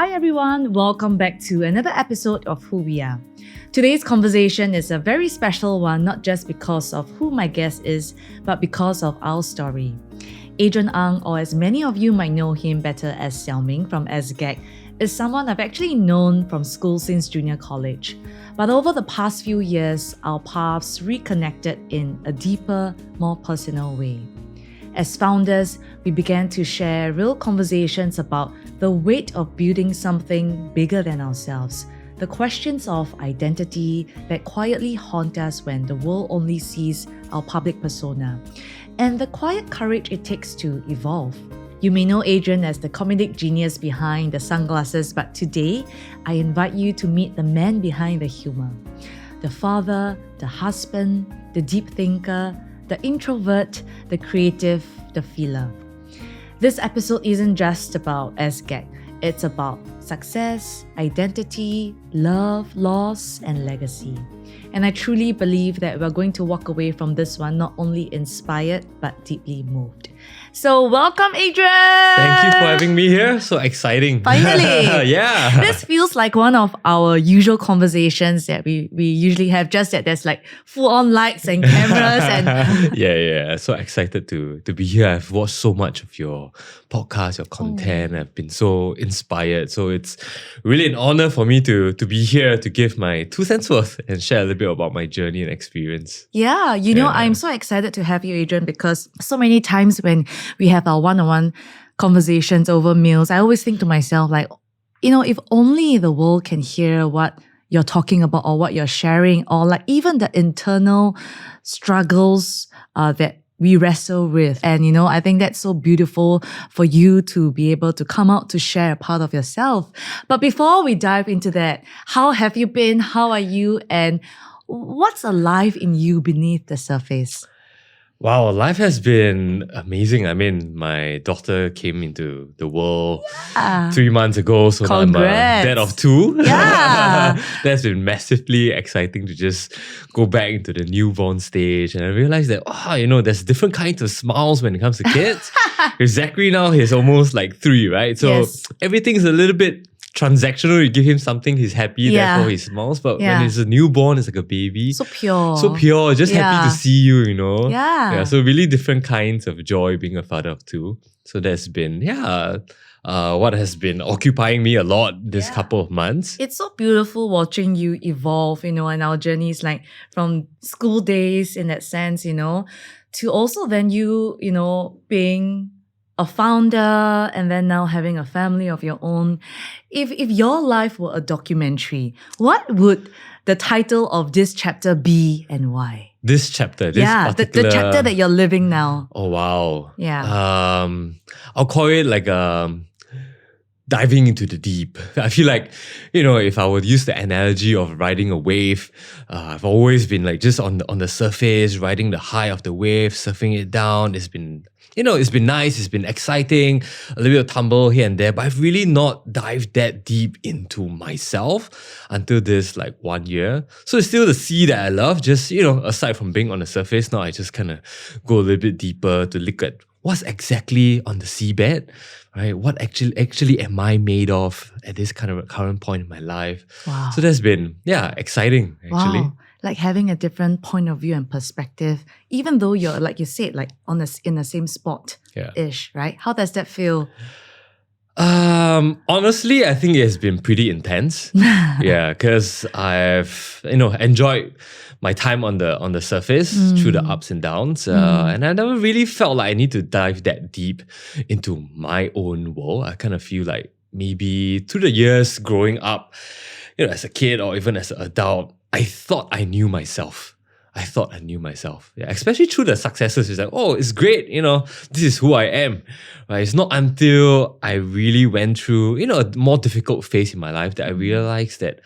Hi everyone, welcome back to another episode of Who We Are. Today's conversation is a very special one, not just because of who my guest is, but because of our story. Adrian Ang, or as many of you might know him better as Xiao Ming from SGAG, is someone I've actually known from school since junior college. But over the past few years, our paths reconnected in a deeper, more personal way. As founders, we began to share real conversations about the weight of building something bigger than ourselves, the questions of identity that quietly haunt us when the world only sees our public persona, and the quiet courage it takes to evolve. You may know Adrian as the comedic genius behind the sunglasses, but today, I invite you to meet the man behind the humor. The father, the husband, the deep thinker, the introvert, the creative, the feeler. This episode isn't just about SGAG. It's about success, identity, love, loss, and legacy. And I truly believe that we're going to walk away from this one not only inspired, but deeply moved. So welcome, Adrian! Thank you for having me here. So exciting. Finally! Yeah. This feels like one of our usual conversations that we usually have, just that there's like full-on lights and cameras. And Yeah. So excited to be here. I've watched so much of your podcast, your content. I've been so inspired. So it's really an honor for me to be here to give my 2 cents worth and share a little bit about my journey and experience. Yeah, I'm so excited to have you, Adrian, because so many times when we have our one-on-one conversations over meals, I always think to myself, like, if only the world can hear what you're talking about or what you're sharing, or like even the internal struggles that we wrestle with. And, I think that's so beautiful for you to be able to come out to share a part of yourself. But before we dive into that, how have you been? How are you? And what's alive in you beneath the surface? Wow, life has been amazing. I mean, my daughter came into the world 3 months ago, so now I'm a dad of 2. Yeah. That's been massively exciting to just go back into the newborn stage. And I realized that, there's different kinds of smiles when it comes to kids. With Zachary now, he's almost like 3, right? So Yes. everything's a little bit transactional. You give him something, he's happy, therefore he smiles. But when he's a newborn, it's like a baby. So pure. Just happy to see you, Yeah. So really different kinds of joy being a father of 2. So that's been, what has been occupying me a lot this couple of months. It's so beautiful watching you evolve, and our journeys, like from school days in that sense, to also then you, being a founder and then now having a family of your own. If your life were a documentary, what would the title of this chapter be and why? This chapter, the chapter that you're living now. Oh, wow. Yeah. I'll call it like diving into the deep. I feel like, if I would use the analogy of riding a wave, I've always been like just on the surface, riding the high of the wave, surfing it down. It's been, it's been nice, it's been exciting, a little bit of tumble here and there, but I've really not dived that deep into myself until this like 1 year. So it's still the sea that I love, just, aside from being on the surface, now I just kind of go a little bit deeper to look at what's exactly on the seabed, right? What actually am I made of at this kind of current point in my life? Wow. So that's been, exciting actually. Wow. Like having a different point of view and perspective, even though you're, like you said, like in the same spot-ish, right? How does that feel? Honestly, I think it has been pretty intense. Because I've, enjoyed my time on the surface through the ups and downs. And I never really felt like I need to dive that deep into my own world. I kind of feel like maybe through the years growing up, as a kid or even as an adult, I thought I knew myself. Yeah, especially through the successes. It's like, oh, it's great, this is who I am. Right? It's not until I really went through, a more difficult phase in my life that I realized that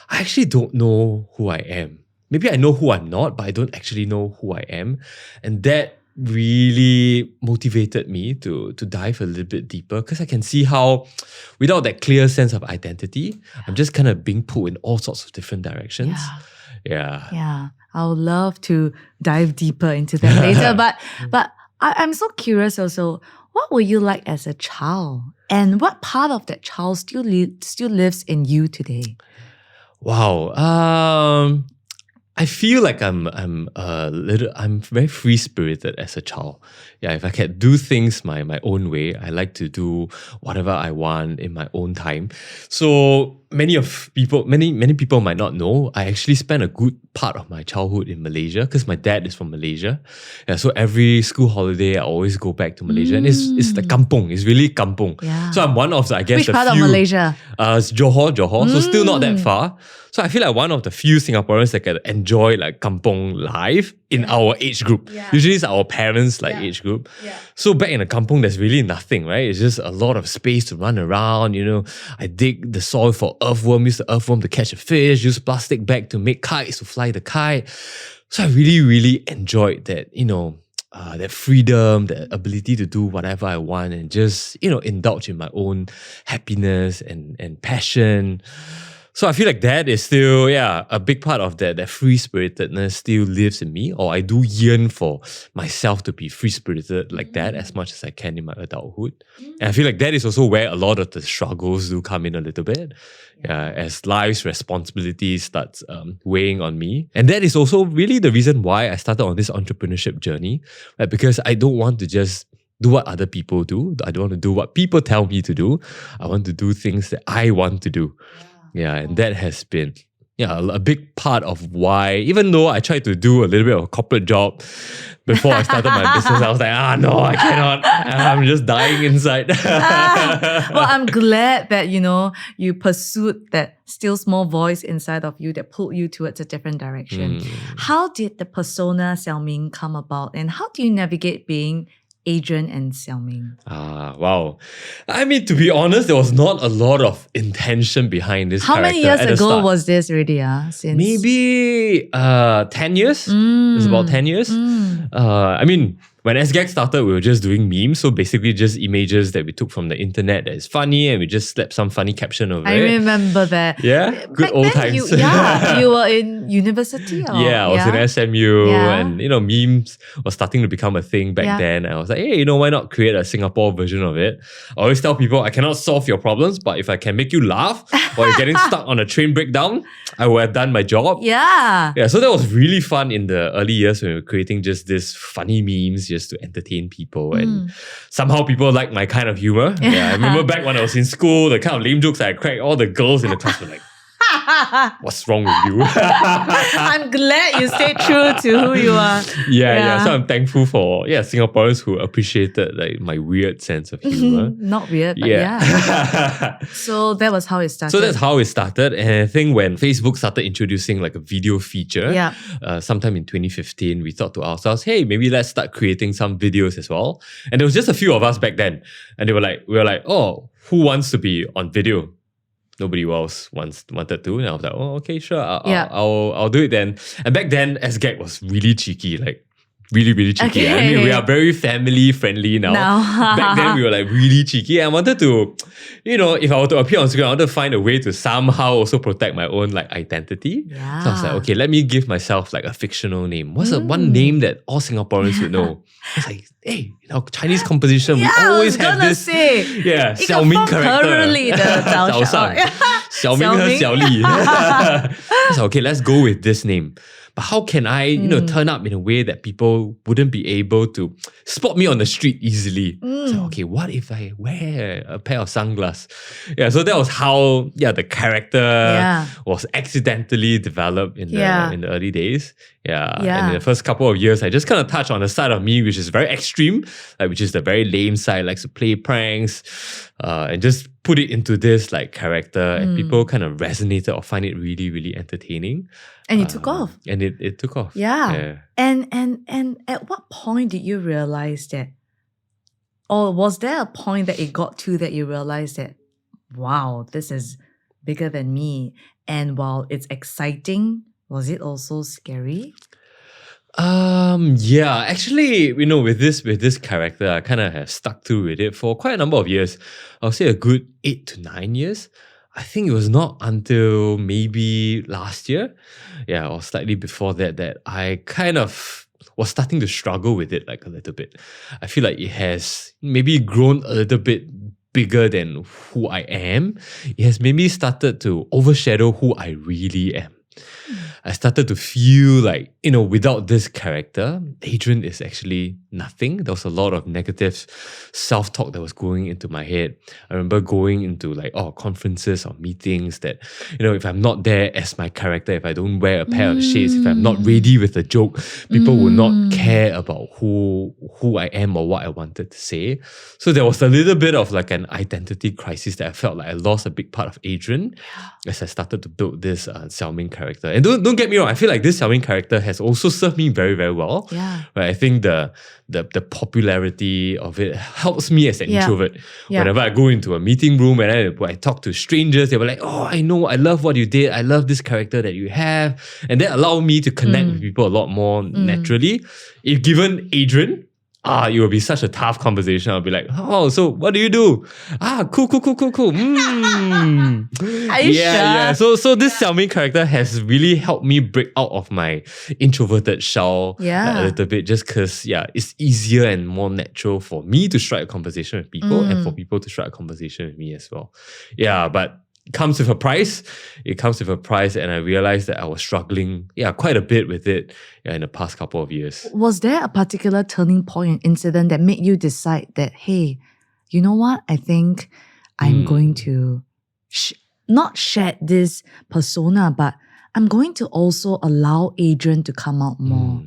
I actually don't know who I am. Maybe I know who I'm not, but I don't actually know who I am. And that really motivated me to dive a little bit deeper, because I can see how without that clear sense of identity, I'm just kind of being pulled in all sorts of different directions. Yeah. I would love to dive deeper into that later. But I'm so curious also, what were you like as a child? And what part of that child still lives in you today? Wow. I feel like I'm very free spirited as a child. Yeah, if I can do things my own way, I like to do whatever I want in my own time. So many people might not know, I actually spent a good part of my childhood in Malaysia because my dad is from Malaysia. Yeah, so every school holiday I always go back to Malaysia, and it's the Kampung. It's really Kampung. Yeah. So I'm one of the, I guess, Which the part few, of Malaysia? It's Johor. So still not that far. So I feel like one of the few Singaporeans that can enjoy like Kampung life in our age group. Yeah. Usually it's our parents' like age group. Yeah. So back in the Kampung, there's really nothing, right? It's just a lot of space to run around. I dig the soil for earthworm, use the earthworm to catch a fish, use plastic bag to make kites to fly the kite. So I really, really enjoyed that, that freedom, that ability to do whatever I want and just, indulge in my own happiness and passion. So I feel like that is still, a big part of that free-spiritedness still lives in me, or I do yearn for myself to be free-spirited like that as much as I can in my adulthood. And I feel like that is also where a lot of the struggles do come in a little bit, as life's responsibilities starts weighing on me. And that is also really the reason why I started on this entrepreneurship journey, right? Because I don't want to just do what other people do. I don't want to do what people tell me to do. I want to do things that I want to do. Yeah, and that has been a big part of why, even though I tried to do a little bit of a corporate job before I started my business, I was like, no, I cannot. I'm just dying inside. Well, I'm glad that, you pursued that still small voice inside of you that pulled you towards a different direction. How did the persona Xiao Ming come about, and how do you navigate being Adrian and Xiao Ming? Wow. I mean, to be honest, there was not a lot of intention behind this How character. many years at the ago start. was this already? Since Maybe 10 years. It was about 10 years. I mean, when SGAG started, we were just doing memes. So basically just images that we took from the internet that is funny and we just slapped some funny caption over it. I remember that. Yeah, good Back old then, times. You were in university? Or? Yeah, I was in SMU Yeah. and, memes were starting to become a thing back then. And I was like, hey, why not create a Singapore version of it? I always tell people, I cannot solve your problems, but if I can make you laugh while you're getting stuck on a train breakdown, I would have done my job. Yeah. Yeah, so that was really fun in the early years when we were creating just this funny memes just to entertain people. And somehow people like my kind of humor. Yeah, I remember back when I was in school, the kind of lame jokes I cracked, all the girls in the class were like, what's wrong with you? I'm glad you stayed true to who you are. Yeah. So I'm thankful for Singaporeans who appreciated like my weird sense of humor. Not weird, but yeah. So that was how it started. So that's how it started. And I think when Facebook started introducing like a video feature, sometime in 2015, we thought to ourselves, hey, maybe let's start creating some videos as well. And there was just a few of us back then. And we were like, oh, who wants to be on video? Nobody else wanted to. And I was like, oh, okay, sure. I'll do it then. And back then, SGAG was really cheeky, like really, really cheeky. Okay. I mean, we are very family friendly now. Back then, we were like really cheeky. I wanted to, if I were to appear on screen, I wanted to find a way to somehow also protect my own like identity. Yeah. So I was like, okay, let me give myself like a fictional name. What's one name that all Singaporeans would know? I was like, hey, Chinese composition, we always have this. Xiao Ming character. 早上 Xiao Ming 和 Xiao Li. I was like, okay, let's go with this name. But how can I, turn up in a way that people wouldn't be able to spot me on the street easily? So, okay, what if I wear a pair of sunglasses? Yeah, so that was how, the character was accidentally developed in the early days. And in the first couple of years, I just kind of touched on the side of me, which is very extreme, which is the very lame side, likes to play pranks, and just put it into this like character, and people kind of resonated or find it really, really entertaining. And it took off. And it took off. Yeah. And at what point did you realize that? Or was there a point that it got to that you realized that, wow, this is bigger than me? And while it's exciting, was it also scary? Actually, with this character, I kind of have stuck through with it for quite a number of years. I'll say a good 8 to 9 years. I think it was not until maybe last year, or slightly before that I kind of was starting to struggle with it like a little bit. I feel like it has maybe grown a little bit bigger than who I am. It has maybe started to overshadow who I really am. I started to feel like, without this character, Adrian is actually nothing. There was a lot of negative self-talk that was going into my head. I remember going into conferences or meetings that, if I'm not there as my character, if I don't wear a pair of shades, if I'm not ready with a joke, people will not care about who I am or what I wanted to say. So there was a little bit of like an identity crisis that I felt like I lost a big part of Adrian as I started to build this Xiao Ming character. And don't get me wrong, I feel like this Xiao Ming character has also served me very, very well. Yeah. Right? I think the popularity of it helps me as an introvert. Whenever I go into a meeting room and I talk to strangers, they were like, oh, I know, I love what you did. I love this character that you have. And that allowed me to connect with people a lot more naturally. If given Adrian, it will be such a tough conversation. I'll be like, oh, so what do you do? Cool. Are you sure? So this Xiao Ming character has really helped me break out of my introverted shell a little bit, just because, it's easier and more natural for me to strike a conversation with people and for people to strike a conversation with me as well. Yeah, but it comes with a price. And I realized that I was struggling, quite a bit with it in the past couple of years. Was there a particular turning point incident that made you decide that, hey, you know what? I think I'm going to not shed this persona, but I'm going to also allow Adrian to come out more.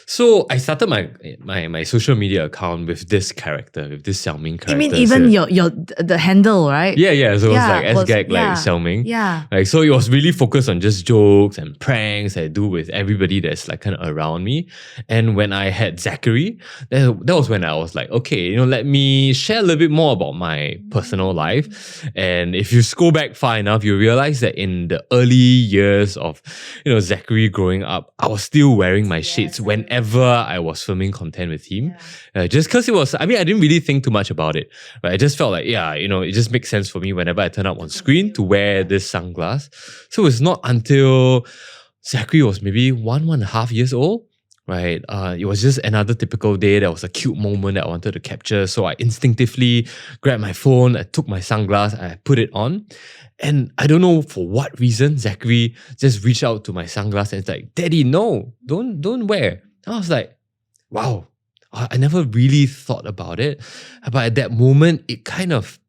So I started my social media account with this character, with this Xiao Ming character. You mean even the handle, right? Yeah. So it was like SGAG, Xiao Ming. Yeah. So it was really focused on just jokes and pranks I do with everybody that's like kind of around me. And when I had Zachary, that was when I was like, okay, let me share a little bit more about my personal life. And if you scroll back far enough, you realize that in the early years of, Zachary growing up, I was still wearing my shades whenever I was filming content with him. Just because I didn't really think too much about it. Right? I just felt like, it just makes sense for me whenever I turn up on screen to wear this sunglass. So it's not until Zachary was maybe 1.5 years old, right? It was just another typical day. There was a cute moment that I wanted to capture. So I instinctively grabbed my phone, I took my sunglass, I put it on. And I don't know for what reason, Zachary just reached out to my sunglass and it's like, Daddy, no, don't wear. And I was like, wow, I never really thought about it. But at that moment, it kind of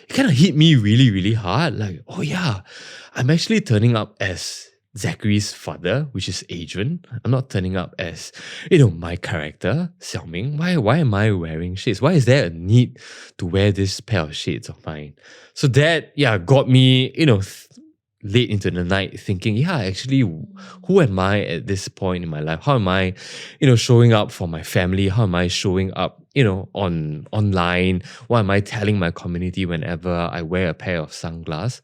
hit me really, really hard. Like, oh yeah, I'm actually turning up as Zachary's father, which is Adrian. I'm not turning up as, my character, Xiao Ming. Why am I wearing shades? Why is there a need to wear this pair of shades of mine? So that, got me, late into the night thinking, actually, who am I at this point in my life? How am I, showing up for my family? How am I showing up, online? What am I telling my community whenever I wear a pair of sunglasses?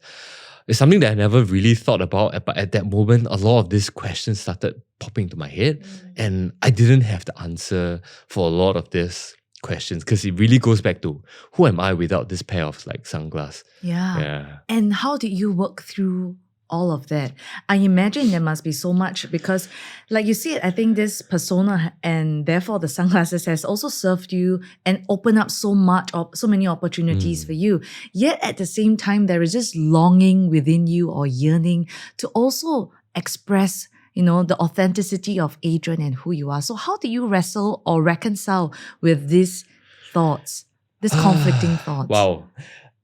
It's something that I never really thought about, but at that moment, a lot of these questions started popping into my head, and I didn't have the answer for a lot of these questions because it really goes back to who am I without this pair of sunglasses? Yeah. And how did you work through all of that? I imagine there must be so much because, like you said, I think this persona and therefore the sunglasses has also served you and opened up so many opportunities for you. Yet at the same time, there is this longing within you or yearning to also express the authenticity of Adrian and who you are. So how do you wrestle or reconcile with these thoughts, these conflicting thoughts? Wow.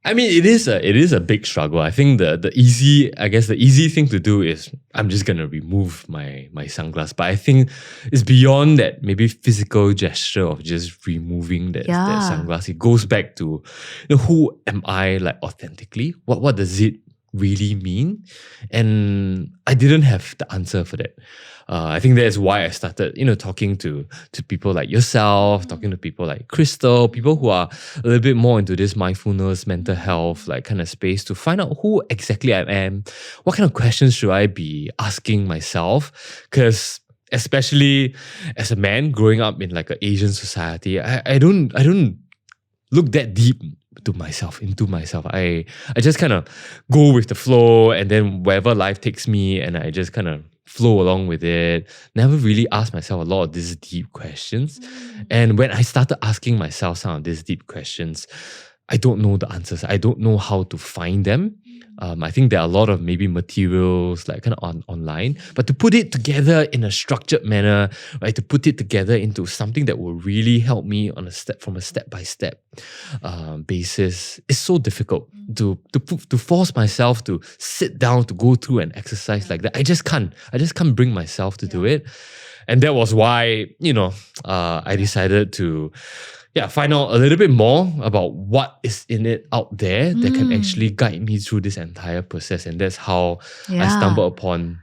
I mean, it is a big struggle. I think the easy thing to do is I'm just gonna remove my sunglass. But I think it's beyond that maybe physical gesture of just removing that sunglass. It goes back to who am I authentically? What does it really mean? And I didn't have the answer for that. I think that's why I started, talking to people like yourself, talking to people like Crystal, people who are a little bit more into this mindfulness, mental health, kind of space to find out who exactly I am. What kind of questions should I be asking myself? Because especially as a man growing up in an Asian society, I don't look that deep into myself. I just kind of go with the flow, and then wherever life takes me, and I just kind of flow along with it. Never really ask myself a lot of these deep questions. And when I started asking myself some of these deep questions, I don't know the answers. I don't know how to find them. I think there are a lot of maybe materials like kind of online, but to put it together in a structured manner, right? To put it together into something that will really help me on a step-by-step basis is so difficult. To force myself to sit down to go through an exercise like that, I just can't bring myself to do it, and that was why I decided to find out a little bit more about what is in it out there that can actually guide me through this entire process. And that's how I stumbled upon,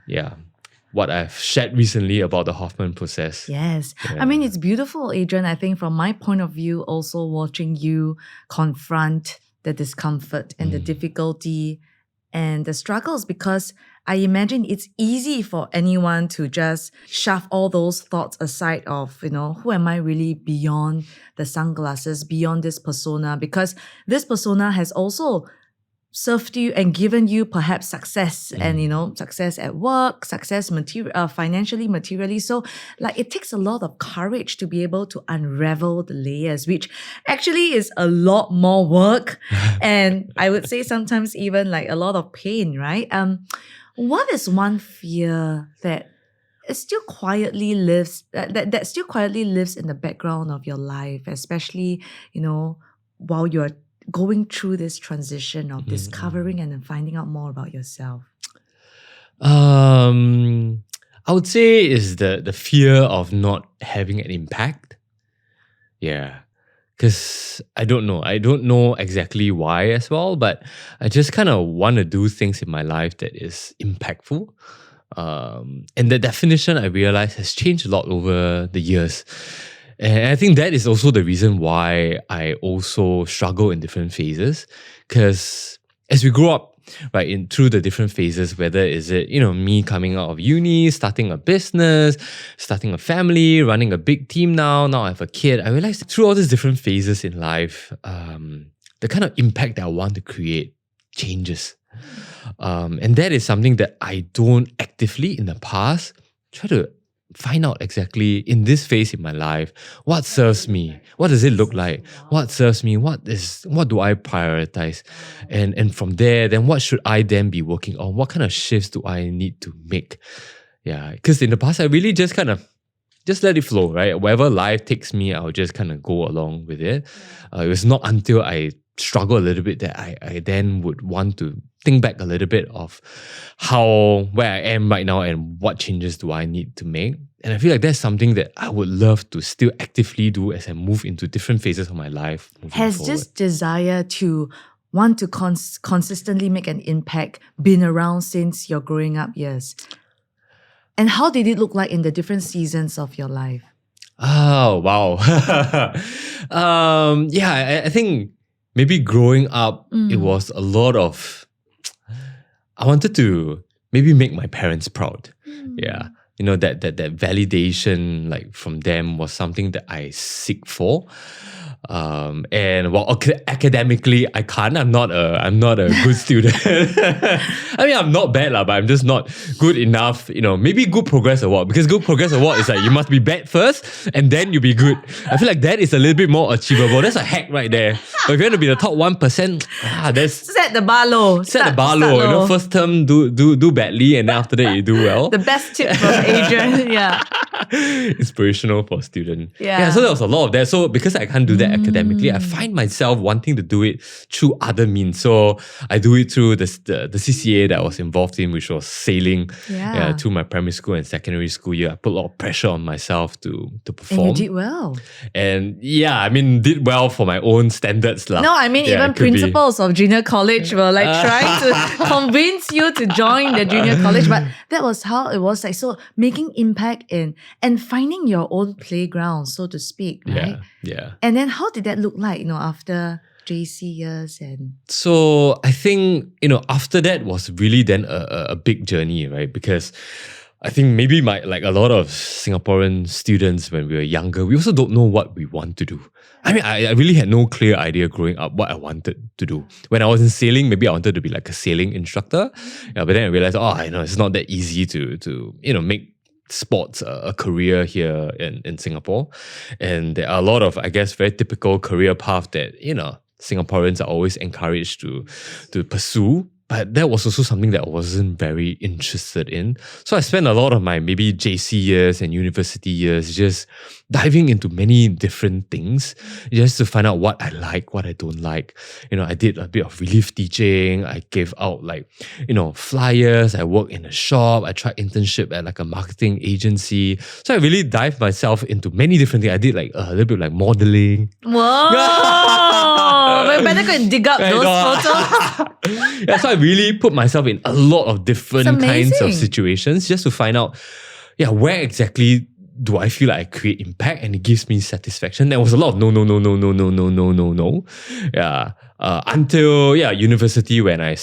what I've shared recently about the Hoffman process. Yes. Yeah. I mean, it's beautiful, Adrian. I think from my point of view, also watching you confront the discomfort and the difficulty and the struggles, because I imagine it's easy for anyone to just shove all those thoughts aside of, who am I really beyond the sunglasses, beyond this persona, because this persona has also served you and given you perhaps success and, success at work, success financially, materially. So like it takes a lot of courage to be able to unravel the layers, which actually is a lot more work. And I would say sometimes even like a lot of pain, right? What is one fear that it still quietly lives, that still quietly lives in the background of your life, especially, while you're going through this transition of discovering and then finding out more about yourself? I would say is the fear of not having an impact. Yeah. Because I don't know exactly why as well, but I just kind of want to do things in my life that is impactful. And the definition I realized has changed a lot over the years. And I think that is also the reason why I also struggle in different phases. Because as we grow up, right, through the different phases, whether is it, me coming out of uni, starting a business, starting a family, running a big team now I have a kid, I realized through all these different phases in life, the kind of impact that I want to create changes. And that is something that I don't actively in the past try to find out exactly in this phase in my life, what serves me, what does it look like, what serves me, what do I prioritize, and from there, then what should I then be working on, what kind of shifts do I need to make? Yeah, because in the past I really just kind of just let it flow, right? Wherever life takes me, I'll just kind of go along with it. It was not until I struggle a little bit that I then would want to think back a little bit of where I am right now and what changes do I need to make. And I feel like that's something that I would love to still actively do as I move into different phases of my life. Has this desire to want to consistently make an impact been around since your growing up years? And how did it look like in the different seasons of your life? Oh, wow. I think maybe growing up, it was a lot of, I wanted to maybe make my parents proud. Yeah. That validation like from them was something that I seek for. And well, academically, I can't. I'm not a good student. I mean, I'm not bad, but I'm just not good enough. Maybe good progress award, because good progress award is like you must be bad first and then you be good. I feel like that is a little bit more achievable. That's a hack right there. But if you want to be the top 1%, that's set the bar low. Set the bar low. First term do badly, and then after that you do well. The best tip from Adrian. Yeah. Inspirational for a student. Yeah. So there was a lot of that. So because I can't do that academically, I find myself wanting to do it through other means. So I do it through the CCA that I was involved in, which was sailing. Through my primary school and secondary school year. I put a lot of pressure on myself to perform. And you did well. And did well for my own standards. No, I mean even principals of junior college were like trying to convince you to join the junior college. But that was how it was like. So making impact and finding your own playground, so to speak, right? Yeah. And then how did that look like, after JC years? And so I think, after that was really then a big journey, right? Because I think maybe like a lot of Singaporean students when we were younger, we also don't know what we want to do. I mean, I really had no clear idea growing up what I wanted to do. When I was in sailing, maybe I wanted to be like a sailing instructor. But then I realized, it's not that easy to make sports a career here in Singapore. And there are a lot of, I guess, very typical career path that, Singaporeans are always encouraged to pursue. But that was also something that I wasn't very interested in. So I spent a lot of my maybe JC years and university years just diving into many different things just to find out what I like, what I don't like. I did a bit of relief teaching. I gave out flyers. I worked in a shop. I tried internship at like a marketing agency. So I really dived myself into many different things. I did like a little bit like modeling. Whoa! We better go and dig up those photos. Yeah, so I really put myself in a lot of different kinds of situations just to find out, where exactly do I feel like I create impact and it gives me satisfaction. There was a lot of no. Yeah. Until university when I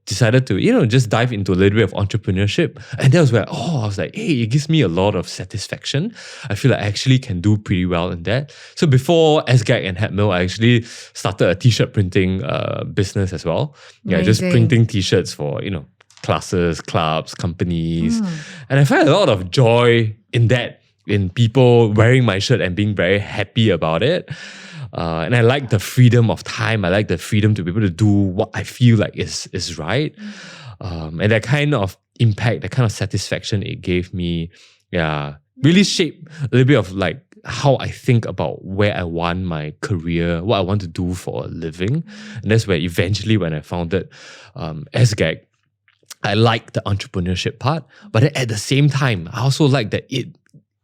decided to, just dive into a little bit of entrepreneurship. And that was where, I was like, hey, it gives me a lot of satisfaction. I feel like I actually can do pretty well in that. So before SGAG and Hatmill, I actually started a t-shirt printing business as well. Yeah, just printing t-shirts for, classes, clubs, companies. And I find a lot of joy in that, in people wearing my shirt and being very happy about it. And I like the freedom of time. I like the freedom to be able to do what I feel like is right. And that kind of impact, that kind of satisfaction it gave me, really shaped a little bit of like how I think about where I want my career, what I want to do for a living. And that's where eventually when I founded SGAG, I like the entrepreneurship part, but then at the same time, I also like that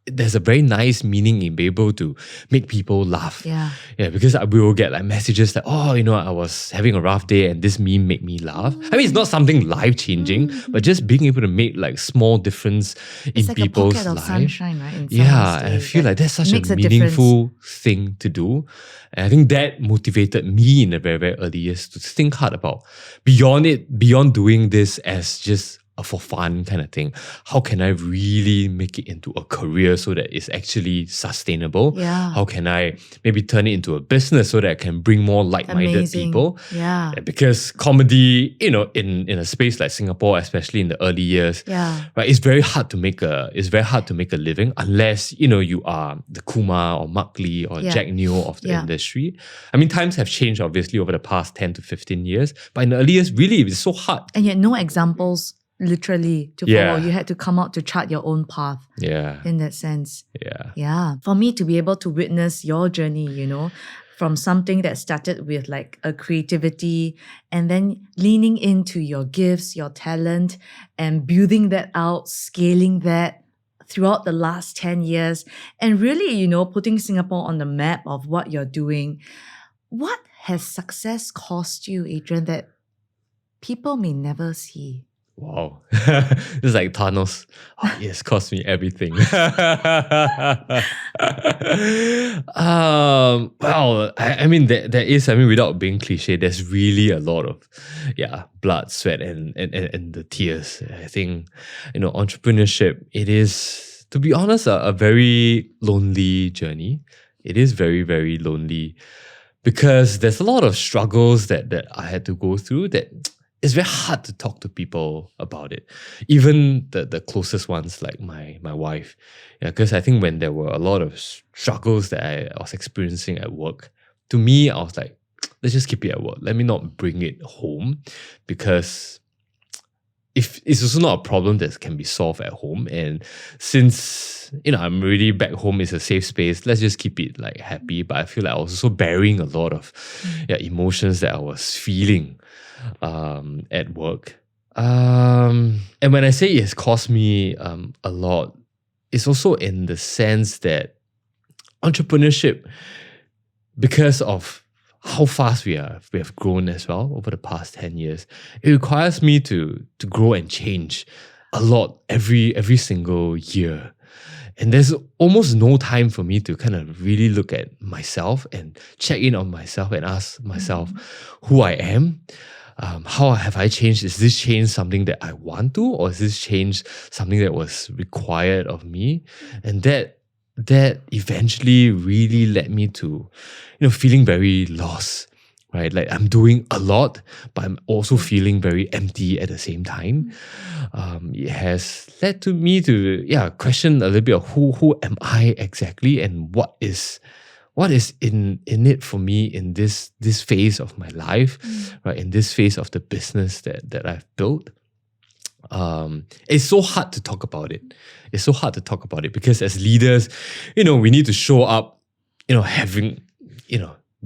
there's a very nice meaning in being able to make people laugh. Yeah, because we will get like messages that, I was having a rough day and this meme made me laugh. I mean, it's not something life-changing, but just being able to make like small difference in like people's a pocket of life. Sunshine, right? In And I feel like that's such a meaningful thing to do. And I think that motivated me in the very, very early years to think hard about beyond doing this as just a for fun kind of thing. How can I really make it into a career so that it's actually sustainable? Yeah. How can I maybe turn it into a business so that I can bring more like-minded people? Yeah. Because comedy, in a space like Singapore, especially in the early years, right, it's very hard to make a living unless you are the Kumar or Mark Lee or Jack Neo of the industry. I mean, times have changed obviously over the past 10 to 15 years, but in the early years, really, it's so hard. And yet, no examples literally to follow. You had to come out to chart your own path. In that sense. For me to be able to witness your journey, from something that started with like a creativity and then leaning into your gifts, your talent, and building that out, scaling that throughout the last 10 years, and really, putting Singapore on the map of what you're doing. What has success cost you, Adrian, that people may never see? Wow. This is like Thanos. Yes, cost me everything. I mean, there is, without being cliche, there's really a lot of, blood, sweat, and the tears. I think, entrepreneurship, it is, to be honest, a very lonely journey. It is very, very lonely because there's a lot of struggles that I had to go through that it's very hard to talk to people about it. Even the closest ones like my wife. Because I think when there were a lot of struggles that I was experiencing at work, to me, I was like, let's just keep it at work. Let me not bring it home, because if it's also not a problem that can be solved at home. And since, I'm really back home, it's a safe space, let's just keep it like happy. But I feel like I was also bearing a lot of emotions that I was feeling at work. And when I say it has cost me a lot, it's also in the sense that entrepreneurship, because of how fast we have grown as well over the past 10 years, it requires me to grow and change a lot every single year. And there's almost no time for me to kind of really look at myself and check in on myself and ask myself who I am. How have I changed? Is this change something that I want to, or is this change something that was required of me? And that eventually really led me to, feeling very lost, right? Like I'm doing a lot, but I'm also feeling very empty at the same time. It has led to me to, question a little bit of who am I exactly, and what is what is in it for me in this phase of my life, right? In this phase of the business that I've built. It's so hard to talk about it. It's so hard to talk about it because as leaders, we need to show up, having,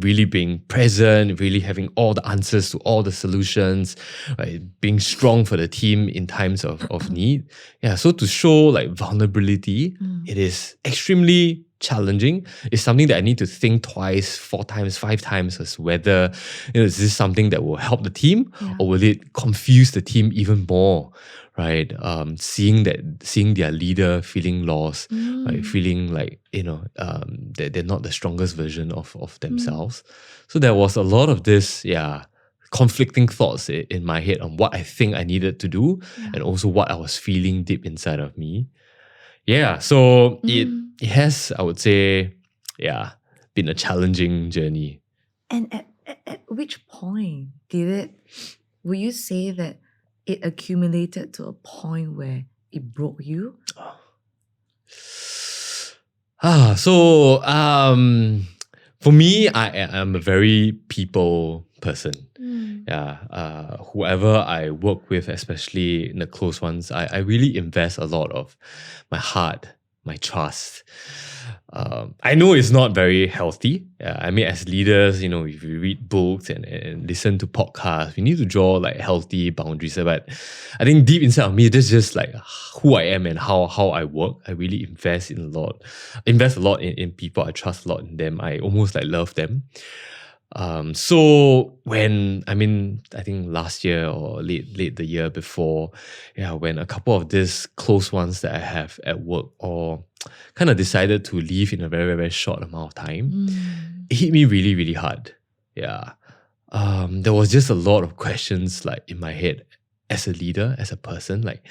really being present, really having all the answers to all the solutions, right? Being strong for the team in times of need. Yeah, so to show like vulnerability, it is extremely challenging. It's something that I need to think twice, 4 times, 5 times as whether, is this something that will help the team or will it confuse the team even more? Right, seeing their leader feeling lost, right, feeling like that they're not the strongest version of themselves. So there was a lot of this, conflicting thoughts in my head on what I think I needed to do, and also what I was feeling deep inside of me. Yeah, so it has, I would say, been a challenging journey. And at which point would you say that it accumulated to a point where it broke you? So for me, I am a very people person. Whoever I work with, especially in the close ones, I really invest a lot of my heart, my trust. I know it's not very healthy. I mean, as leaders, if we read books and listen to podcasts, we need to draw like healthy boundaries. But I think deep inside of me, this is just like who I am and how I work. I really invest a lot in people. I trust a lot in them. I almost like love them. So when, I think last year or late the year before, when a couple of these close ones that I have at work all kind of decided to leave in a very, very short amount of time, it hit me really, really hard. There was just a lot of questions like in my head as a leader, as a person, like,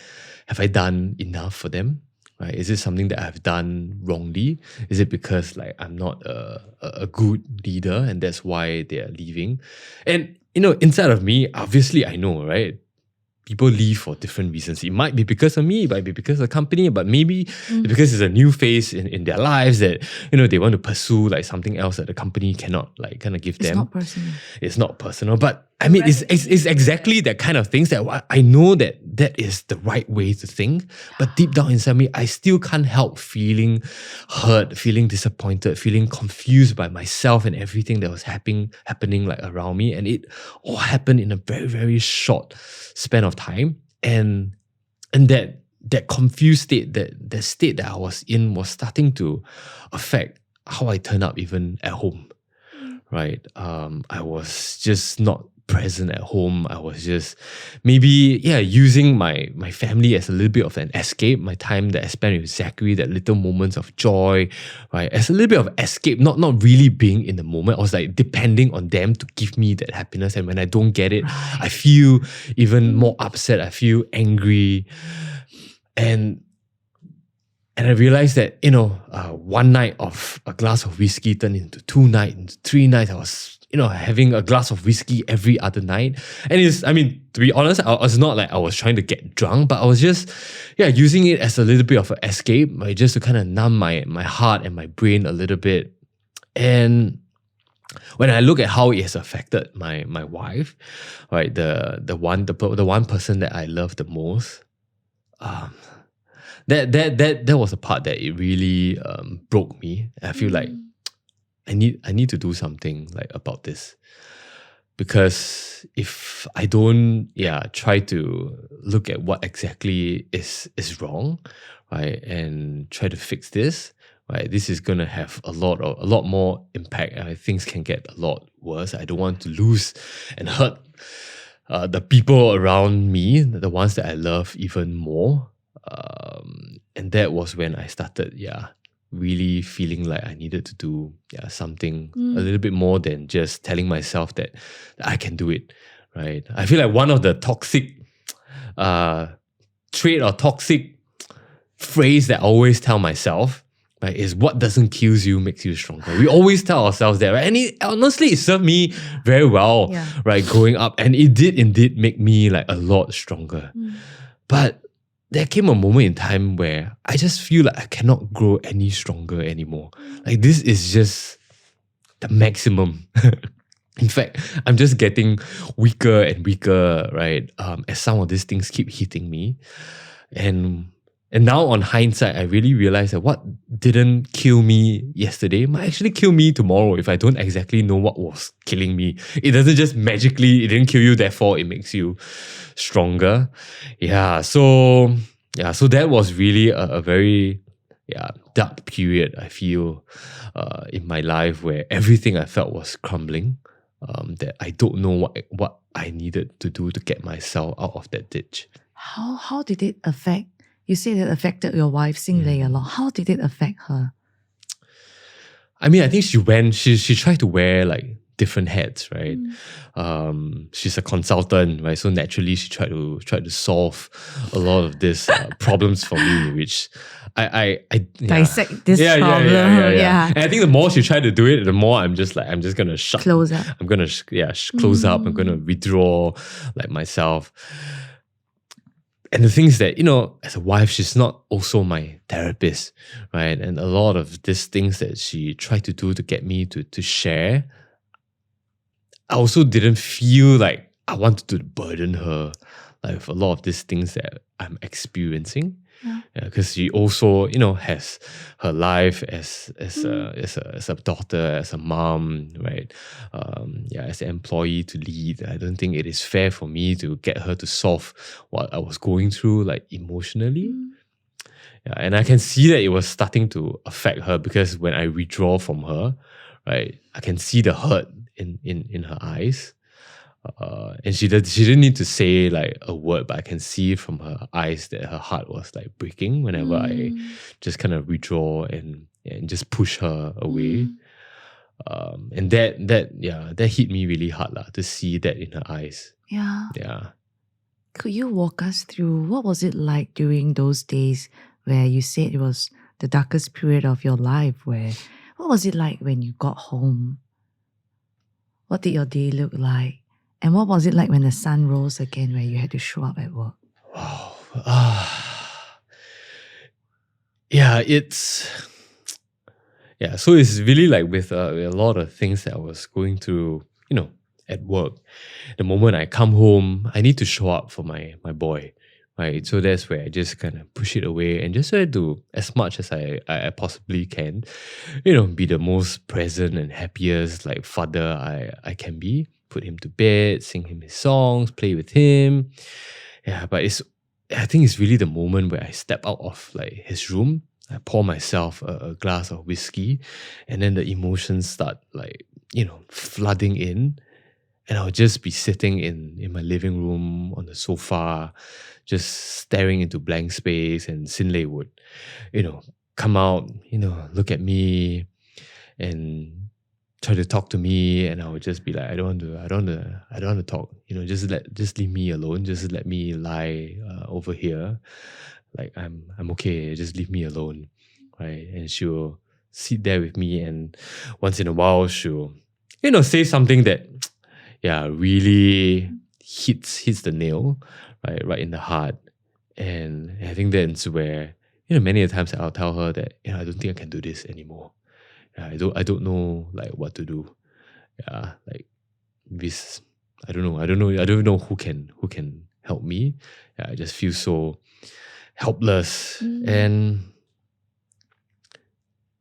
have I done enough for them? Right? Is it something that I've done wrongly? Is it because like I'm not a good leader and that's why they are leaving? And inside of me, obviously I know, right? People leave for different reasons. It might be because of me, it might be because of the company, but maybe because it's a new phase in their lives that, they want to pursue like something else that the company cannot like kind of give them. It's not personal. It's not personal, but I mean, it's exactly that kind of things that I know that is the right way to think, but deep down inside me, I still can't help feeling hurt, feeling disappointed, feeling confused by myself and everything that was happening like around me. And it all happened in a very, very short span of time. And that confused state, that state that I was in was starting to affect how I turn up even at home. Right? I was just not present at home. I was just maybe using my family as a little bit of an escape. My time that I spent with Zachary, that little moments of joy, right, as a little bit of escape, not really being in the moment. I was like depending on them to give me that happiness, and when I don't get it, I feel even more upset. I feel angry, and I realized that, one night of a glass of whiskey turned into 2 nights, into 3 nights. I was, having a glass of whiskey every other night. And to be honest, I was not like I was trying to get drunk, but I was just, using it as a little bit of an escape, right, just to kind of numb my heart and my brain a little bit. And when I look at how it has affected my wife, right, the one person that I love the most, that was a part that it really broke me. I feel like I need to do something like about this, because if I don't try to look at what exactly is wrong, right, and try to fix this, right, this is gonna have a lot more impact. Things can get a lot worse. I don't want to lose and hurt the people around me, the ones that I love even more. And that was when I started, really feeling like I needed to do something a little bit more than just telling myself that I can do it, right? I feel like one of the toxic trait or toxic phrase that I always tell myself, right, is what doesn't kill you makes you stronger. We always tell ourselves that, right? And honestly, it served me very well, right, growing up. And it did indeed make me like a lot stronger. But there came a moment in time where I just feel like I cannot grow any stronger anymore. Like this is just the maximum. In fact, I'm just getting weaker and weaker, right? As some of these things keep hitting me. And now on hindsight, I really realize that what didn't kill me yesterday might actually kill me tomorrow if I don't exactly know what was killing me. It doesn't just magically, it didn't kill you, therefore it makes you stronger. So that was really a very dark period, I feel, in my life where everything I felt was crumbling. That I don't know what I needed to do to get myself out of that ditch. How did it affect? You said it affected your wife, Xing Lei, a lot. How did it affect her? I mean, I think she tried to wear like different hats, right? She's a consultant, right? So naturally, she tried to solve a lot of these problems for me, which I dissect this problem. Yeah. And I think the more she tried to do it, the more I'm just gonna shut. Close up. I'm gonna close up. I'm gonna withdraw like myself. And the thing is that, as a wife, she's not also my therapist, right? And a lot of these things that she tried to do to get me to share, I also didn't feel like I wanted to burden her like with a lot of these things that I'm experiencing. Because she also, has her life as a daughter, as a mom, right? As an employee to lead. I don't think it is fair for me to get her to solve what I was going through, like emotionally. And I can see that it was starting to affect her because when I withdraw from her, right, I can see the hurt in her eyes. And she didn't need to say like a word, but I can see from her eyes that her heart was like breaking whenever I just kind of withdraw and just push her away. And that hit me really hard to see that in her eyes. Yeah. Could you walk us through what was it like during those days where you said it was the darkest period of your life? What was it like when you got home? What did your day look like? And what was it like when the sun rose again, where you had to show up at work? Wow. So it's really like with a lot of things that I was going through, at work. The moment I come home, I need to show up for my boy, right? So that's where I just kind of push it away and just try to do as much as I possibly can, be the most present and happiest like father I can be. Put him to bed, sing him his songs, play with him. But I think it's really the moment where I step out of like his room, I pour myself a glass of whiskey, and then the emotions start like, flooding in. And I'll just be sitting in my living room on the sofa, just staring into blank space, and Xin Lei would, come out, look at me and try to talk to me, and I would just be like, I don't want to talk. Just leave me alone. Just let me lie over here. Like I'm okay. Just leave me alone, right? And she'll sit there with me, and once in a while she'll, say something that, really hits the nail, right in the heart. And I think that's where, many of the times I'll tell her that, I don't think I can do this anymore. I don't know like what to do. Like this, I don't know. I don't even know who can help me. I just feel so helpless. And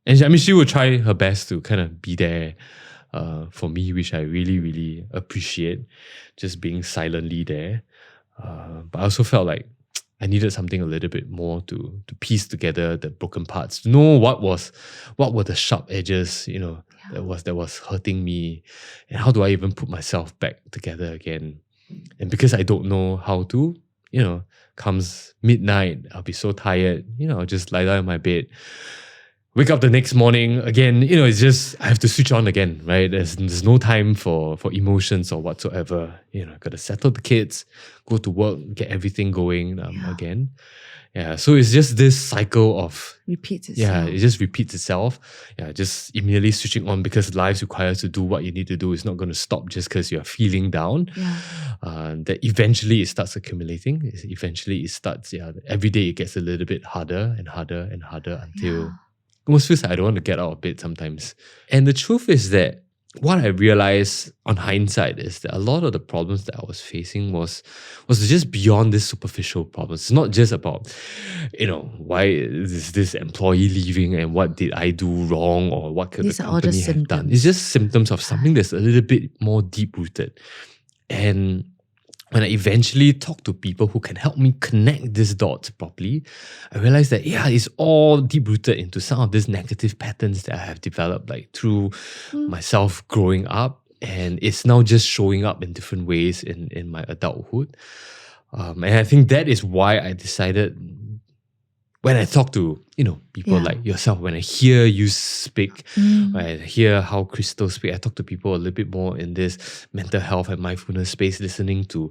I mean, she would try her best to kind of be there for me, which I really, really appreciate, just being silently there. But I also felt like I needed something a little bit more to piece together the broken parts, to know what were the sharp edges, that was hurting me, and how do I even put myself back together again. And because I don't know how to, comes midnight, I'll be so tired, I'll just lie down in my bed, wake up the next morning again, it's just, I have to switch on again, right? There's no time for emotions or whatsoever. I gotta settle the kids, go to work, get everything going again. So it's just this cycle of repeats itself. It just repeats itself. Just immediately switching on because life requires to do what you need to do. It's not going to stop just because you're feeling down. That eventually it starts accumulating. Eventually it starts, every day it gets a little bit harder and harder and harder until it almost feels like I don't want to get out of bed sometimes. And the truth is that what I realized on hindsight is that a lot of the problems that I was facing was just beyond this superficial problems. It's not just about, why is this employee leaving and what did I do wrong or what could These the are all just company have done. symptoms. It's just symptoms of something that's a little bit more deep-rooted. And when I eventually talk to people who can help me connect these dots properly, I realized that, it's all deep-rooted into some of these negative patterns that I have developed like through myself growing up. And it's now just showing up in different ways in my adulthood. And I think that is why I decided, when I talk to, people like yourself, when I hear you speak, when I hear how Crystal speak, I talk to people a little bit more in this mental health and mindfulness space, listening to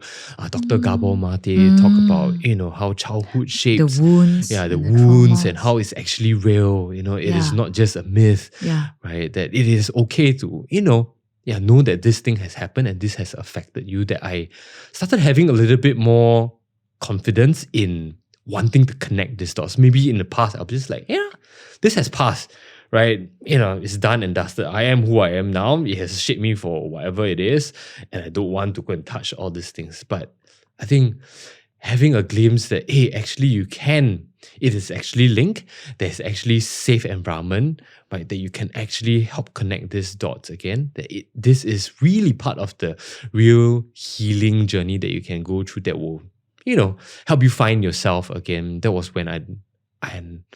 Dr. Gabor Mate talk about, how childhood shapes the wounds. the wounds and how it's actually real. It is not just a myth, right? That it is okay to, know that this thing has happened and this has affected you, that I started having a little bit more confidence in wanting to connect these dots. Maybe in the past, I was just like, this has passed, right? It's done and dusted. I am who I am now. It has shaped me for whatever it is, and I don't want to go and touch all these things. But I think having a glimpse that, hey, actually you can, it is actually linked. There's actually safe environment, right? That you can actually help connect these dots again. This is really part of the real healing journey that you can go through that will help you find yourself again. That was when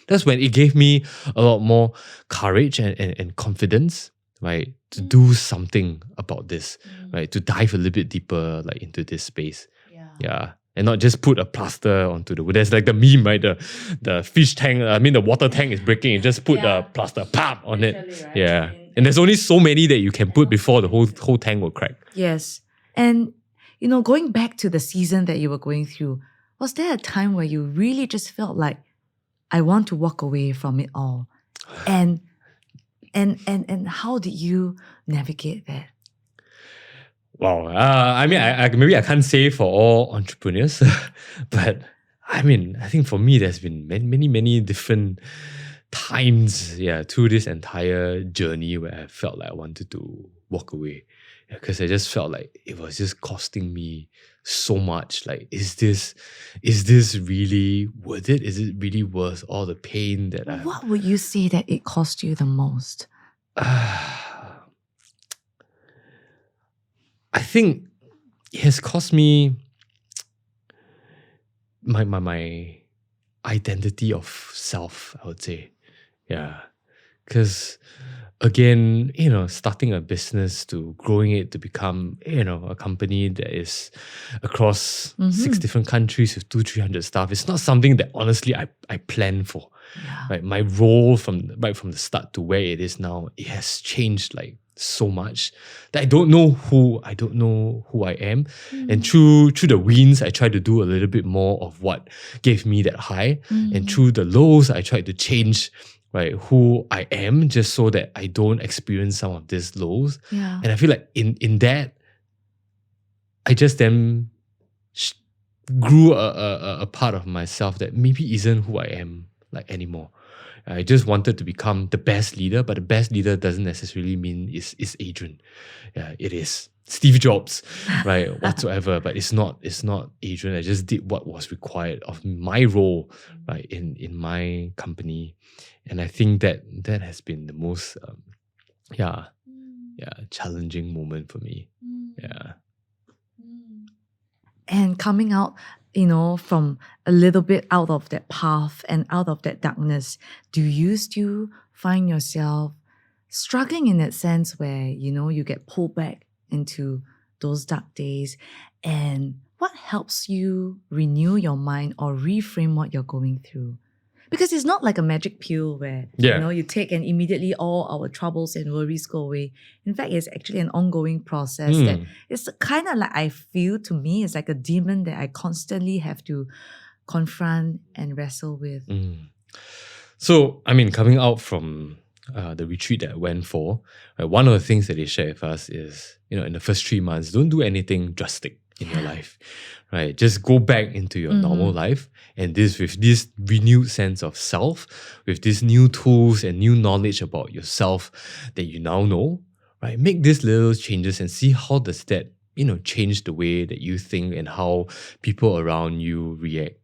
that's when it gave me a lot more courage and confidence, right? To do something about this, right? To dive a little bit deeper, like into this space. Yeah. And not just put a plaster onto the wood. There's like the meme, right? The fish tank, the water tank is breaking. You just put a plaster, pop, on it. Right? Yeah. And there's only so many that you can put before the whole tank will crack. Yes. And going back to the season that you were going through, was there a time where you really just felt like, I want to walk away from it all? And how did you navigate that? Wow. I maybe I can't say for all entrepreneurs, but I think for me, there's been many different times, through this entire journey where I felt like I wanted to walk away. Because I just felt like it was just costing me so much. Like, is this really worth it? Is it really worth all the pain that What would you say that it cost you the most? I think it has cost me my identity of self, I would say. Yeah. Because again, starting a business to growing it to become, a company that is across 6 different countries with 200-300 staff. It's not something that honestly I planned for. Right? My role from the start to where it is now, it has changed like so much that I don't know who I am. And through the wins, I tried to do a little bit more of what gave me that high. And through the lows, I tried to change, right, who I am, just so that I don't experience some of these lows. And I feel like in that, I just then grew a part of myself that maybe isn't who I am like anymore. I just wanted to become the best leader, but the best leader doesn't necessarily mean is Adrian. Yeah, it is Steve Jobs, right? Whatsoever, but it's not Adrian. I just did what was required of my role, right, in my company. And I think that has been the most challenging moment for me. Yeah. And coming out, from a little bit out of that path and out of that darkness, do you still find yourself struggling in that sense where, you get pulled back into those dark days? And what helps you renew your mind or reframe what you're going through? Because it's not like a magic pill where, you take and immediately all our troubles and worries go away. In fact, it's actually an ongoing process that it's kind of like, I feel to me, it's like a demon that I constantly have to confront and wrestle with. So, coming out from the retreat that I went for, one of the things that they shared with us is, in the first 3 months, don't do anything drastic in your life, right? Just go back into your normal life, and with this renewed sense of self, with these new tools and new knowledge about yourself that you now know, right? Make these little changes and see how does that, change the way that you think and how people around you react.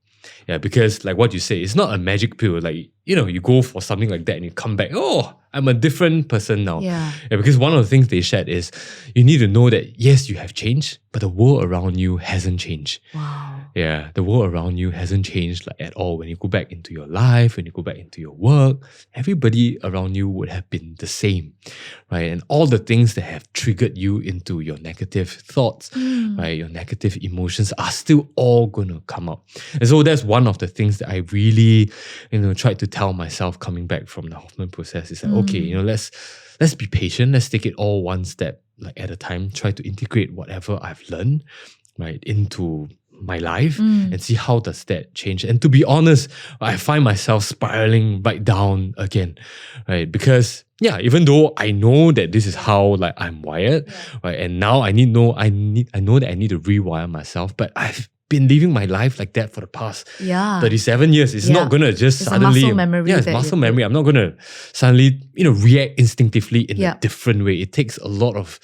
Yeah, because like what you say, it's not a magic pill. Like, you go for something like that and you come back, oh, I'm a different person now. Yeah. Because one of the things they shared is you need to know that, yes, you have changed, but the world around you hasn't changed. Wow. Yeah, the world around you hasn't changed like at all. When you go back into your life, when you go back into your work, everybody around you would have been the same, right? And all the things that have triggered you into your negative thoughts, right, your negative emotions are still all going to come out. And so that's one of the things that I really, tried to tell myself coming back from the Hoffman process is that, okay, let's be patient. Let's take it all one step like at a time. Try to integrate whatever I've learned, right, into my life and see how does that change. And to be honest, I find myself spiraling right down again, right? Because even though I know that this is how like I'm wired, right? And now I know that I need to rewire myself, but I've been living my life like that for the past 37 years. It's not gonna just suddenly. Muscle memory. It's muscle memory. I'm not gonna suddenly, react instinctively in a different way. It takes a lot of,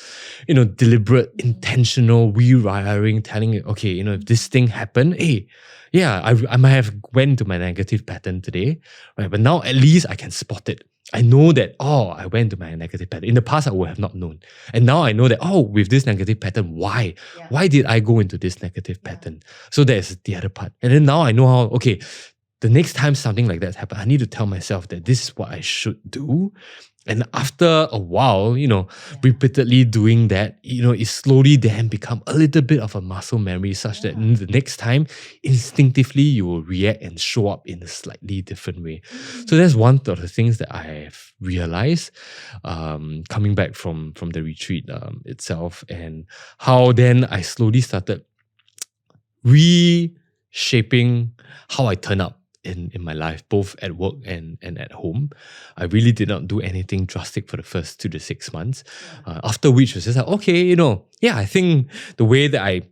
deliberate, intentional rewiring, telling it, okay, if this thing happened, I might have went to my negative pattern today, right? But now at least I can spot it. I know that, I went to my negative pattern. In the past, I would have not known. And now I know that, with this negative pattern, why? Yeah. Why did I go into this negative pattern? So that's the other part. And then now I know how, okay, the next time something like that happens, I need to tell myself that this is what I should do. And after a while, repeatedly doing that, it slowly then become a little bit of a muscle memory such that the next time, instinctively, you will react and show up in a slightly different way. So that's one of the things that I have realized coming back from the retreat itself, and how then I slowly started reshaping how I turn up in my life, both at work and at home. I really did not do anything drastic for the first 2 to 6 months. After which it was just like, okay, I think the way that I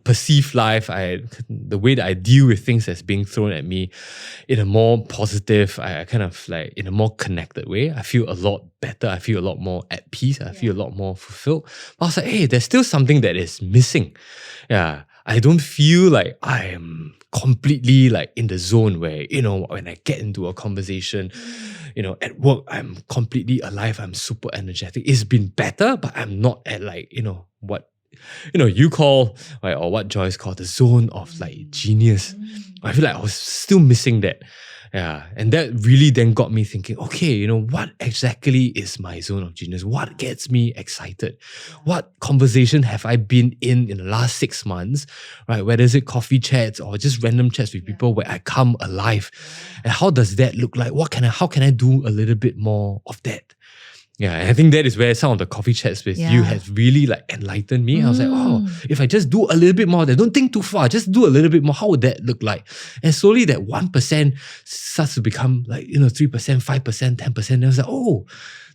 perceive life, the way that I deal with things that's being thrown at me in a more positive, I kind of like in a more connected way. I feel a lot better. I feel a lot more at peace. I feel a lot more fulfilled. But I was like, hey, there's still something that is missing. Yeah. I don't feel like I am completely like in the zone where, when I get into a conversation, at work, I'm completely alive. I'm super energetic. It's been better, but I'm not at like, what, you call, right, or what Joyce called the zone of like genius. I feel like I was still missing that. Yeah. And that really then got me thinking, okay, what exactly is my zone of genius? What gets me excited? What conversation have I been in the last 6 months, right? Whether it's coffee chats or just random chats with people where I come alive. And how does that look like? How can I do a little bit more of that? Yeah, and I think that is where some of the coffee chats with you has really like enlightened me. I was like, if I just do a little bit more, then don't think too far, just do a little bit more, how would that look like? And slowly that 1% starts to become like, 3%, 5%, 10%. And I was like,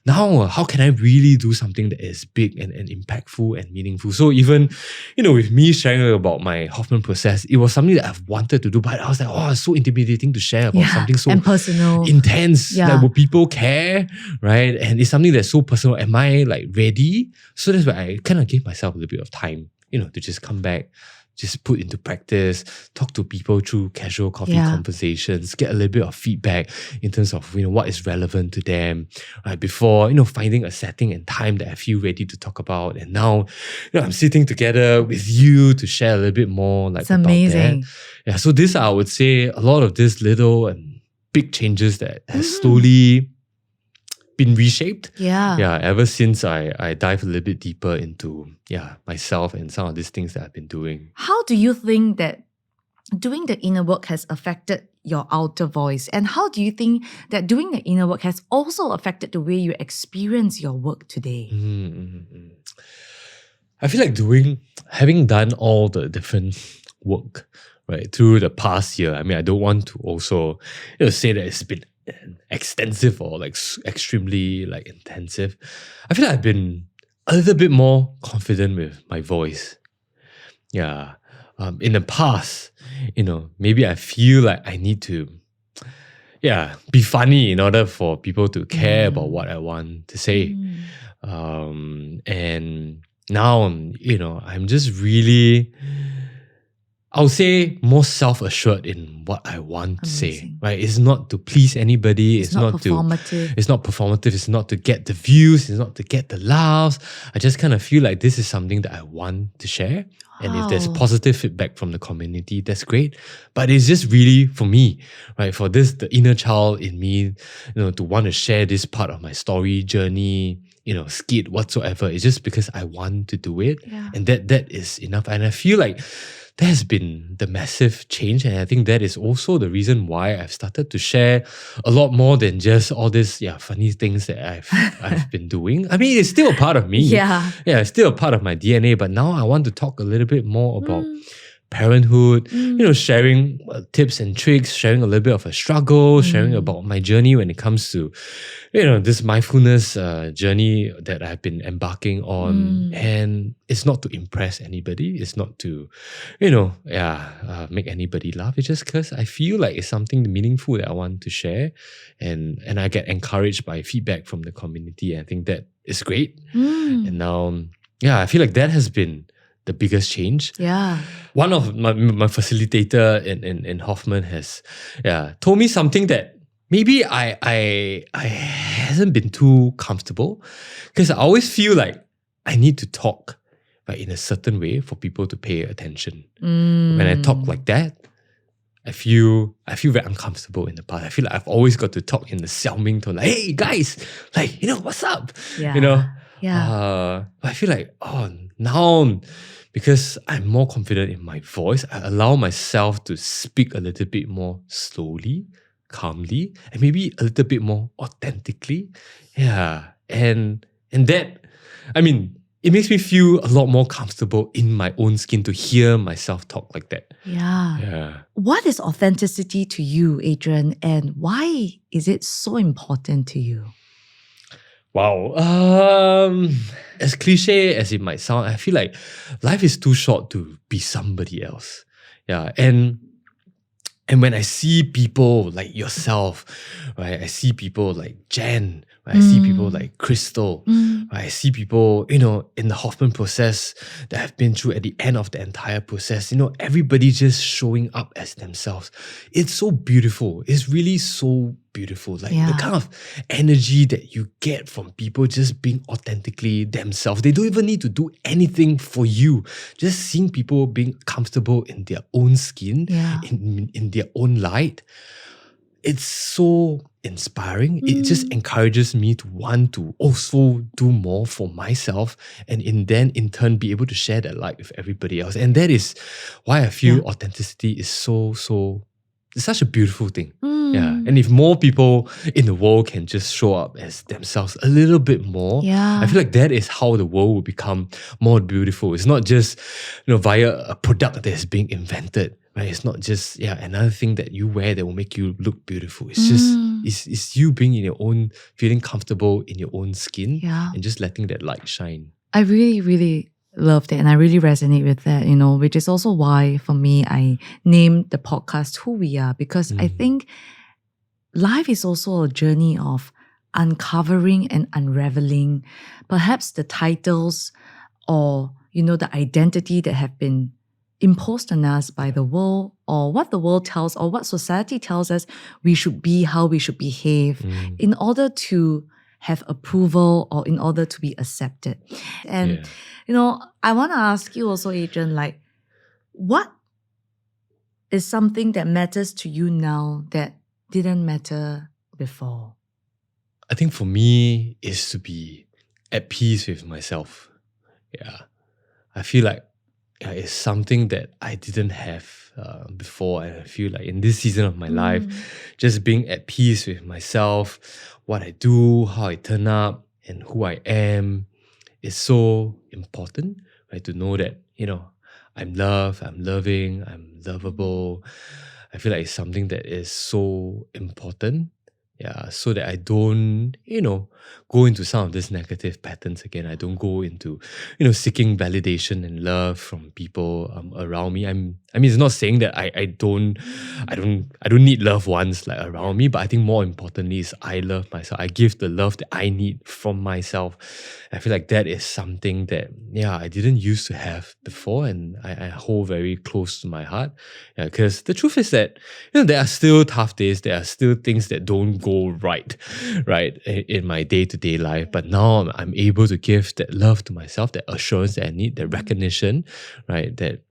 now how can I really do something that is big and impactful and meaningful? So even, with me sharing about my Hoffman process, it was something that I've wanted to do, but I was like, it's so intimidating to share about something so and personal, intense. Like, will people care, right? And it's something that's so personal. Am I like ready? So that's why I kind of gave myself a little bit of time, to just come back, just put into practice, talk to people through casual coffee conversations, get a little bit of feedback in terms of, what is relevant to them, right? Before, finding a setting and time that I feel ready to talk about. And now, I'm sitting together with you to share a little bit more like it's amazing. That. Yeah, so this, I would say, a lot of these little and big changes that has slowly been reshaped. Yeah, ever since I dive a little bit deeper into myself and some of these things that I've been doing. How do you think that doing the inner work has affected your outer voice? And how do you think that doing the inner work has also affected the way you experience your work today? I feel like having done all the different work, right, through the past year. I mean, I don't want to also say that it's been extensive or like extremely like intensive. I feel like I've been a little bit more confident with my voice. Yeah. In the past, maybe I feel like I need to be funny in order for people to care about what I want to say. And now, I'm just really, I would say, more self-assured in what I want to say, Amazing. right? It's not to please anybody. It's not performative. It's not performative. It's not to get the views. It's not to get the laughs. I just kind of feel like this is something that I want to share. And if there's Wow. positive feedback from the community, that's great. But it's just really for me, right? For this, the inner child in me, to want to share this part of my story, journey, skit, whatsoever. It's just because I want to do it. Yeah. And that is enough. And I feel like that has been the massive change. And I think that is also the reason why I've started to share a lot more than just all these funny things that I've been doing. I mean, it's still a part of me. Yeah. Yeah, it's still a part of my DNA. But now I want to talk a little bit more about parenthood, sharing tips and tricks, sharing a little bit of a struggle, sharing about my journey when it comes to, this mindfulness journey that I've been embarking on. And it's not to impress anybody. It's not to, make anybody laugh. It's just because I feel like it's something meaningful that I want to share. And I get encouraged by feedback from the community. I think that is great. And now, I feel like that has been the biggest change. Yeah. One of my facilitator in Hoffman has told me something that maybe I hasn't been too comfortable, because I always feel like I need to talk in a certain way for people to pay attention. When I talk like that, I feel very uncomfortable in the past. I feel like I've always got to talk in the Xiao Ming tone, like, hey guys, what's up? Yeah. I feel like, now, because I'm more confident in my voice, I allow myself to speak a little bit more slowly, calmly, and maybe a little bit more authentically. Yeah. And that, I mean, it makes me feel a lot more comfortable in my own skin to hear myself talk like that. Yeah. What is authenticity to you, Adrian, and why is it so important to you? Wow. As cliche as it might sound, I feel like life is too short to be somebody else. Yeah. And when I see people like yourself, right? I see people like Jen, right? I see people like Crystal, right? I see people, in the Hoffman process that have been through at the end of the entire process, everybody just showing up as themselves. It's so beautiful. It's really so beautiful. Like the kind of energy that you get from people just being authentically themselves. They don't even need to do anything for you. Just seeing people being comfortable in their own skin, in their own light. It's so inspiring. It just encourages me to want to also do more for myself, and in turn be able to share that light with everybody else. And that is why I feel authenticity is it's such a beautiful thing. Yeah. And if more people in the world can just show up as themselves a little bit more, I feel like that is how the world will become more beautiful. It's not just, via a product that is being invented, right? It's not just, another thing that you wear that will make you look beautiful. It's just, it's you being in your own, feeling comfortable in your own skin and just letting that light shine. I really, really loved it, and I really resonate with that, which is also why for me I named the podcast Who We Are, because I think life is also a journey of uncovering and unraveling perhaps the titles or the identity that have been imposed on us by the world, or what the world tells, or what society tells us we should be, how we should behave in order to have approval or in order to be accepted. And, I want to ask you also, Adrian, like, what is something that matters to you now that didn't matter before? I think for me is to be at peace with myself. Yeah. I feel like it's something that I didn't have before. And I feel like in this season of my life, just being at peace with myself, what I do, how I turn up, and who I am is so important, right? To know that, I'm loved, I'm loving, I'm lovable. I feel like it's something that is so important. Yeah, so that I don't, go into some of these negative patterns again. I don't go into, seeking validation and love from people around me. I'm I mean, it's not saying that I don't need loved ones like around me, but I think more importantly is I love myself. I give the love that I need from myself. I feel like that is something that, I didn't used to have before, and I hold very close to my heart. Yeah, because the truth is that, there are still tough days, there are still things that don't go right in my day-to-day life. But now I'm able to give that love to myself, that assurance that I need, that recognition, right? That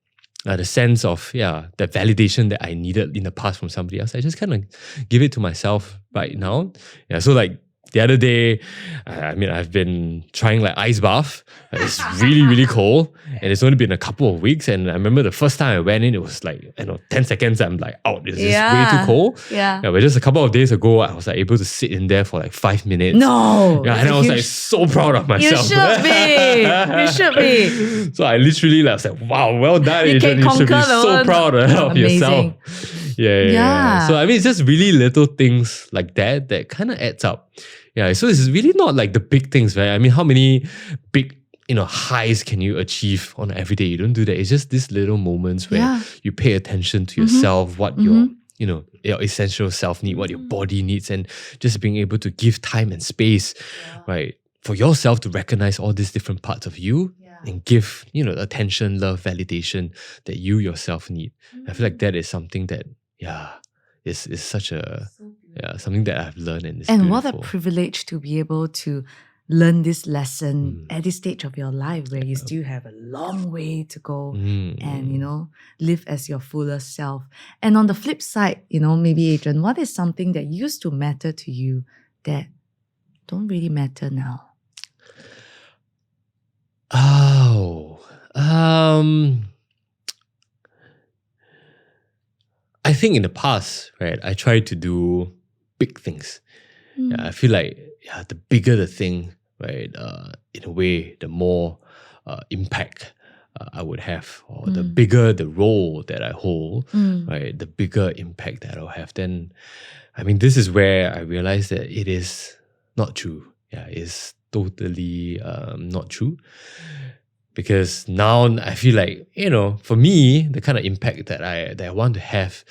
the sense of, that validation that I needed in the past from somebody else. I just kind of give it to myself right now. Yeah, so like the other day, I've been trying like ice bath. It's really, really cold, and it's only been a couple of weeks. And I remember the first time I went in, it was like, 10 seconds, I'm like, out. It's just way too cold. Yeah. But just a couple of days ago, I was like able to sit in there for like 5 minutes. No. Yeah, and I was like so proud of myself. You should be. So I literally was like, wow, well done, Adrian. You should be so proud of yourself. Yeah. So it's just really little things like that kind of adds up. Yeah, so it's really not like the big things, right? How many big, highs can you achieve on every day? You don't do that. It's just these little moments where you pay attention to yourself, what your essential self need, what your body needs, and just being able to give time and space, right, for yourself to recognize all these different parts of you and give, attention, love, validation that you yourself need. I feel like that is something that, is such a... something that I've learned, and it's beautiful. What a privilege to be able to learn this lesson at this stage of your life where you still have a long way to go and, live as your fullest self. And on the flip side, maybe Adrian, what is something that used to matter to you that don't really matter now? I think in the past, right, I tried to do big things. I feel like the bigger the thing, right, in a way, the more impact I would have, or the bigger the role that I hold, right, the bigger impact that I'll have. Then, this is where I realized that it is not true. It's totally not true. Because now I feel like, for me, the kind of impact that I want to have,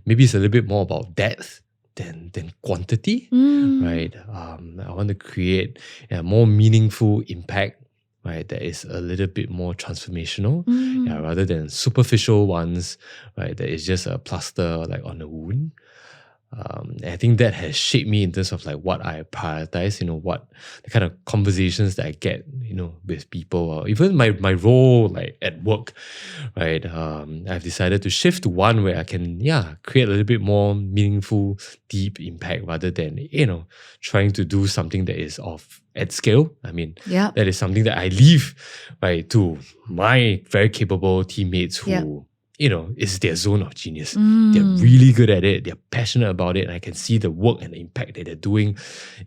maybe it's a little bit more about depth than quantity, right? I want to create a more meaningful impact, right? That is a little bit more transformational, rather than superficial ones, right? That is just a plaster like on a wound. I think that has shaped me in terms of like what I prioritize, what the kind of conversations that I get, with people, or even my role like at work, right? I've decided to shift to one where I can, create a little bit more meaningful, deep impact rather than, trying to do something that is at scale. That is something that I leave, right, to my very capable teammates who, it's their zone of genius. They're really good at it. They're passionate about it. And I can see the work and the impact that they're doing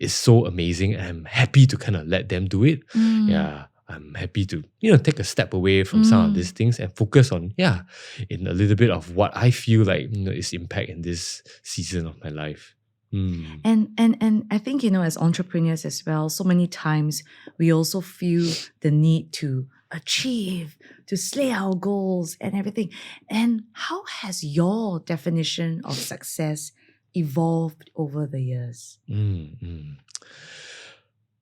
is so amazing. And I'm happy to kind of let them do it. I'm happy to, take a step away from some of these things and focus on, in a little bit of what I feel like, is impact in this season of my life. And I think, as entrepreneurs as well, so many times we also feel the need to achieve, to slay our goals and everything. And how has your definition of success evolved over the years?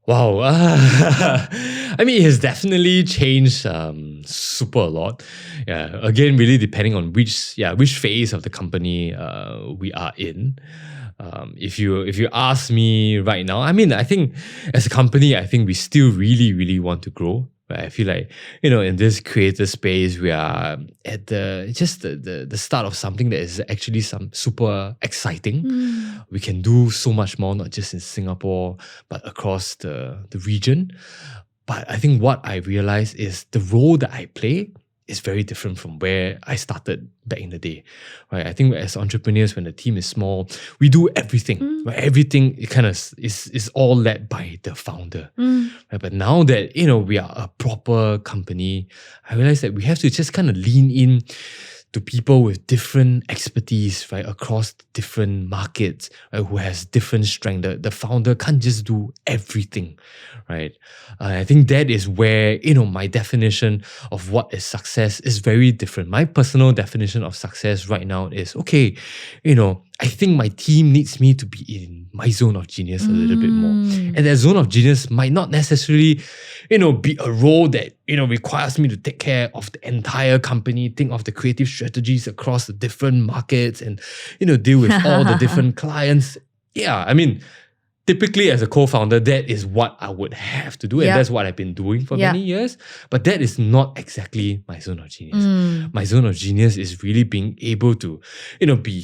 Wow. It has definitely changed super a lot. Yeah. Again, really depending on which phase of the company we are in. If you ask me right now, I think as a company, I think we still really, really want to grow. Right? I feel like, in this creator space, we are at the start of something that is actually some super exciting. We can do so much more, not just in Singapore, but across the region. But I think what I realized is the role that I play is very different from where I started back in the day, right? I think as entrepreneurs, when the team is small, we do everything, right? Everything it kind of is all led by the founder, right? But now that, we are a proper company, I realize that we have to just kind of lean in to people with different expertise, right, across different markets, right, who has different strength. The founder can't just do everything, right? I think that is where, my definition of what is success is very different. My personal definition of success right now is, okay, I think my team needs me to be in my zone of genius a little bit more. And that zone of genius might not necessarily, be a role that, requires me to take care of the entire company, think of the creative strategies across the different markets and, deal with all the different clients. Yeah, I mean, typically as a co-founder, that is what I would have to do. And that's what I've been doing for many years. But that is not exactly my zone of genius. My zone of genius is really being able to,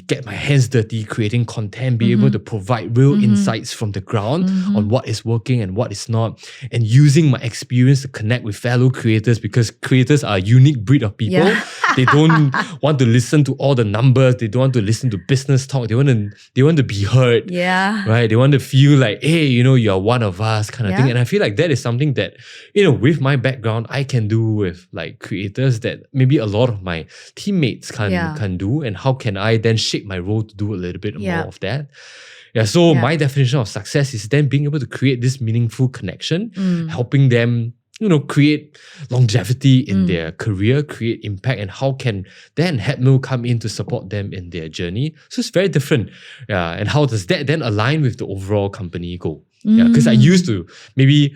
get my hands dirty, creating content, be able to provide real insights from the ground on what is working and what is not, and using my experience to connect with fellow creators, because creators are a unique breed of people. Yeah. They don't want to listen to all the numbers. They don't want to listen to business talk. They want to be heard. Yeah. Right? They want to feel like, hey, you're one of us kind of thing. And I feel like that is something that, with my background, I can do with like creators that maybe a lot of my teammates can do. And how can I then shape my role to do a little bit more of that? So my definition of success is then being able to create this meaningful connection, helping them create longevity in their career, create impact, and how can then Headmill come in to support them in their journey. So it's very different. And how does that then align with the overall company goal? Because I used to maybe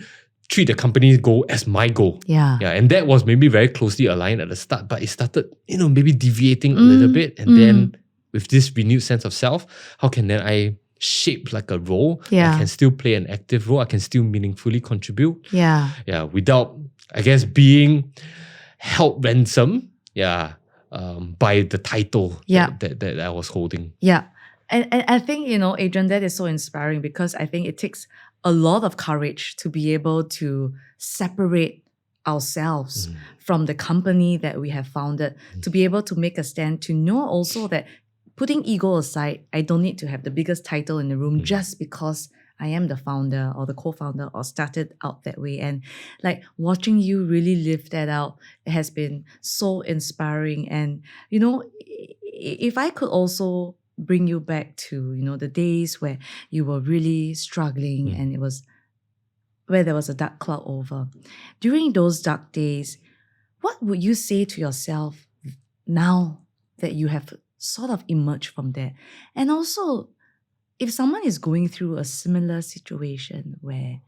treat the company's goal as my goal. And that was maybe very closely aligned at the start, but it started, maybe deviating a little bit. And then with this renewed sense of self, how can then I shape like a role? I can still play an active role. I can still meaningfully contribute. Without, I guess, being held ransom. By the title that I was holding. And I think, Adrian, that is so inspiring, because I think it takes a lot of courage to be able to separate ourselves from the company that we have founded, to be able to make a stand, to know also that putting ego aside, I don't need to have the biggest title in the room just because I am the founder or the co-founder or started out that way. And like watching you really live that out, it has been so inspiring. And, if I could also bring you back to, the days where you were really struggling and it was where there was a dark cloud over. During those dark days, what would you say to yourself now that you have sort of emerged from there? And also, if someone is going through a similar situation where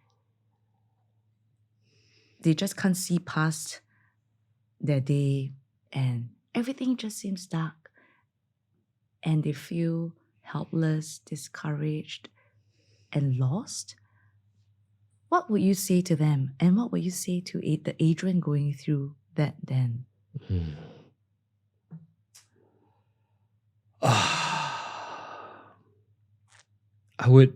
they just can't see past their day and everything just seems dark, and they feel helpless, discouraged, and lost, what would you say to them? And what would you say to the Adrian going through that then? I would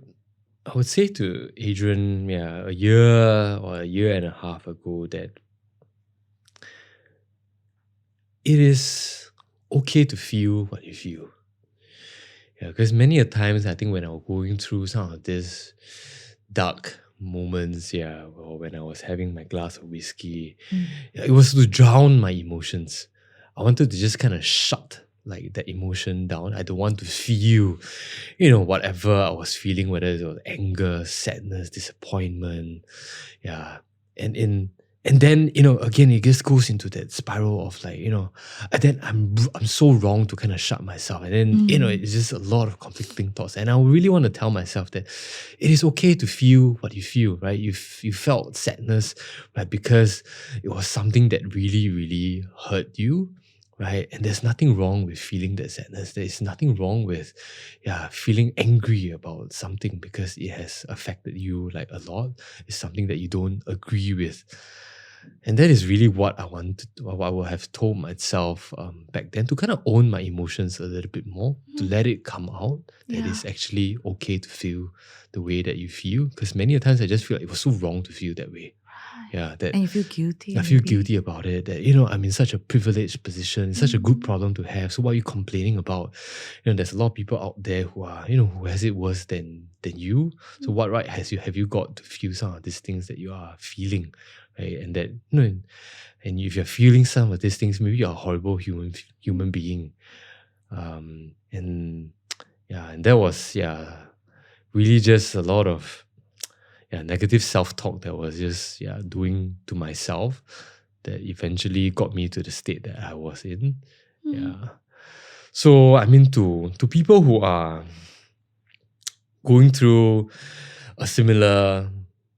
say to Adrian, a year or a year and a half ago, that it is okay to feel what you feel. Because many a times, I think when I was going through some of these dark moments, or when I was having my glass of whiskey, it was to drown my emotions. I wanted to just kind of shut like that emotion down. I don't want to feel, whatever I was feeling, whether it was anger, sadness, disappointment. And then, again, it just goes into that spiral of like, and then I'm so wrong to kind of shut myself. And then, it's just a lot of conflicting thoughts. And I really want to tell myself that it is okay to feel what you feel, right? You felt sadness, right? Because it was something that really, really hurt you, right? And there's nothing wrong with feeling that sadness. There's nothing wrong with, feeling angry about something because it has affected you like a lot. It's something that you don't agree with. And that is really what I wanted, what I would have told myself back then, to kind of own my emotions a little bit more, to let it come out, that it's actually okay to feel the way that you feel. Because many times I just feel like it was so wrong to feel that way. Yeah, that And you feel guilty. I feel maybe? guilty about it. That I'm in such a privileged position. It's such a good problem to have. So what are you complaining about? There's a lot of people out there who are who has it worse than you. So what right have you got to feel some of these things that you are feeling, right? And that and if you're feeling some of these things, maybe you're a horrible human being. And that was really just a lot of negative self-talk that was just doing to myself that eventually got me to the state that I was in. So I mean, to people who are going through a similar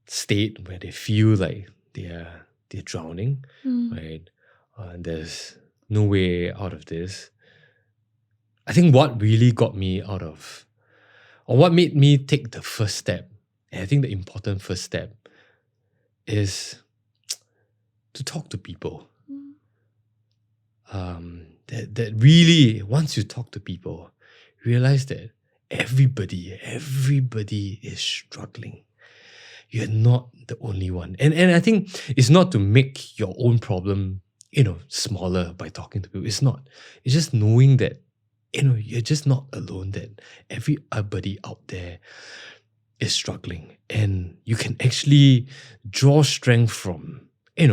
state where they feel like they're drowning, right? And there's no way out of this. I think what really got me out of, or what made me take the first step, and I think the important first step is to talk to people. That really, once you talk to people, realize that everybody is struggling. You're not the only one. And I think it's not to make your own problem, smaller by talking to people. It's not. It's just knowing that, you're just not alone, that everybody out there is struggling. And you can actually draw strength from,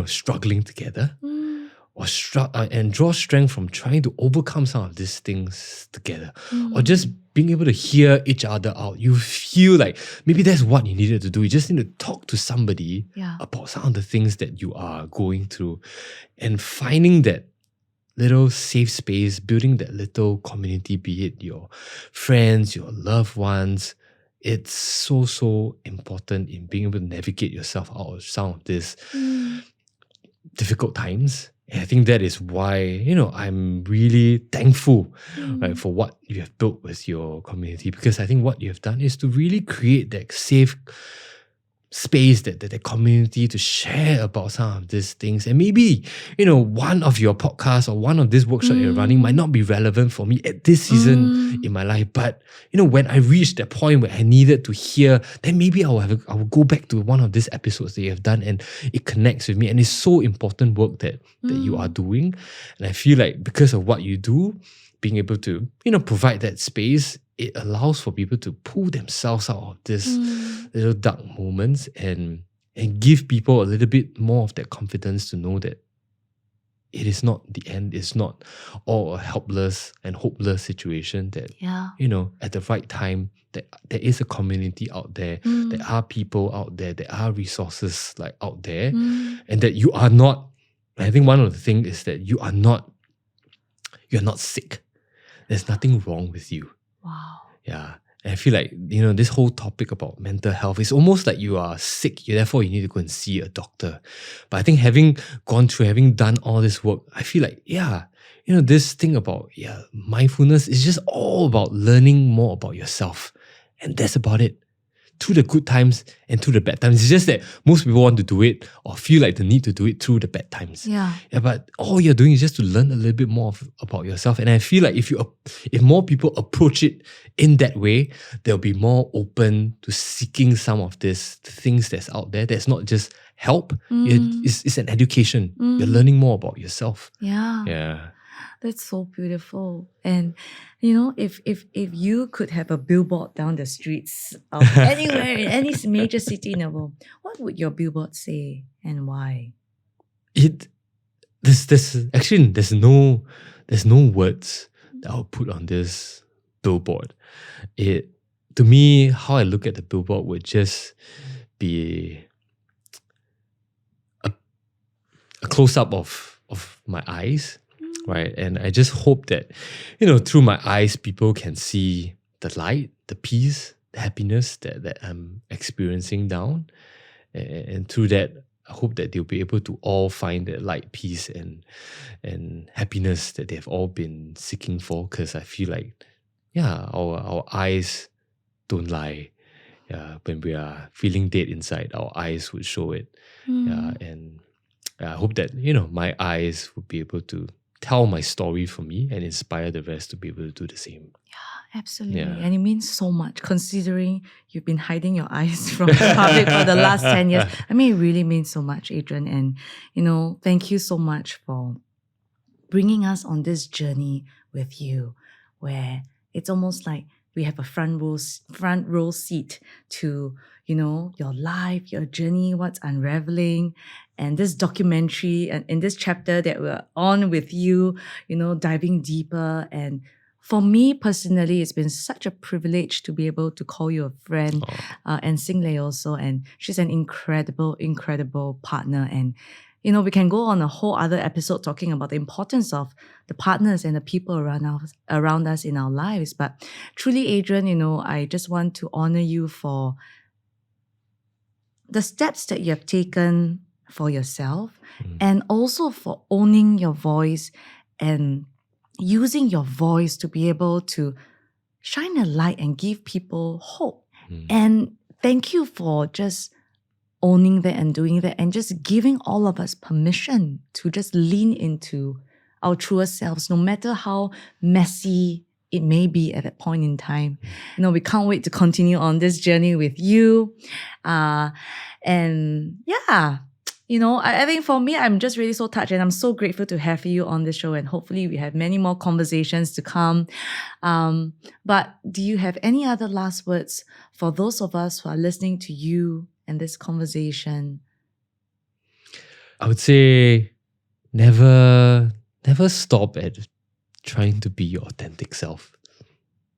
struggling together. And draw strength from trying to overcome some of these things together. Or just being able to hear each other out. You feel like maybe that's what you needed to do. You just need to talk to somebody about some of the things that you are going through. And finding that little safe space, building that little community, be it your friends, your loved ones. It's so important in being able to navigate yourself out of some of these difficult times. And I think that is why, I'm really thankful, right, for what you have built with your community, because I think what you have done is to really create that safe space, that community to share about some of these things. And maybe, one of your podcasts or one of this workshop you're running might not be relevant for me at this season in my life. But, when I reached that point where I needed to hear, then maybe I will go back to one of these episodes that you have done and it connects with me. And it's so important work that you are doing. And I feel like because of what you do, being able to, provide that space, it allows for people to pull themselves out of this little dark moments and give people a little bit more of that confidence to know that it is not the end. It's not all a helpless and hopeless situation, that, at the right time, that there is a community out there, there are people out there, there are resources like out there, and that you are not, I think one of the things is that you're not sick. There's nothing wrong with you. Wow. Yeah. And I feel like, this whole topic about mental health is almost like you are sick, therefore you need to go and see a doctor. But I think having done all this work, I feel like, this thing about mindfulness is just all about learning more about yourself. And that's about it. Through the good times and through the bad times. It's just that most people want to do it or feel like the need to do it through the bad times. But all you're doing is just to learn a little bit more about yourself. And I feel like if more people approach it in that way, they'll be more open to seeking some of these things that's out there. That's not just help. It's an education. You're learning more about yourself. Yeah. That's so beautiful. And if you could have a billboard down the streets of anywhere in any major city in the world, what would your billboard say and why? There's no words that I'll put on this billboard. To me, how I look at the billboard would just be a close-up of my eyes. Right. And I just hope that, through my eyes, people can see the light, the peace, the happiness that I'm experiencing down. And through that, I hope that they'll be able to all find that light, peace, and happiness that they've all been seeking for. Because I feel like, our eyes don't lie. When we are feeling dead inside, our eyes would show it. And I hope that, my eyes would be able to tell my story for me and inspire the rest to be able to do the same. Absolutely. Yeah. And it means so much considering you've been hiding your eyes from the public for the last 10 years. I mean, it really means so much, Adrian. And, thank you so much for bringing us on this journey with you, where it's almost like we have a front row seat to, your life, your journey, what's unraveling, and this documentary and in this chapter that we're on with you, diving deeper. And for me personally, it's been such a privilege to be able to call you a friend, and Sing Lei also. And she's an incredible, incredible partner. And, we can go on a whole other episode talking about the importance of the partners and the people around us in our lives. But truly, Adrian, I just want to honor you for the steps that you have taken for yourself, and also for owning your voice and using your voice to be able to shine a light and give people hope. And thank you for just owning that and doing that, and just giving all of us permission to just lean into our truest selves, no matter how messy it may be at that point in time. We can't wait to continue on this journey with you. And yeah, I think for me, I'm just really so touched, and I'm so grateful to have you on the show, and hopefully we have many more conversations to come. But do you have any other last words for those of us who are listening to you and this conversation? I would say never stop at trying to be your authentic self.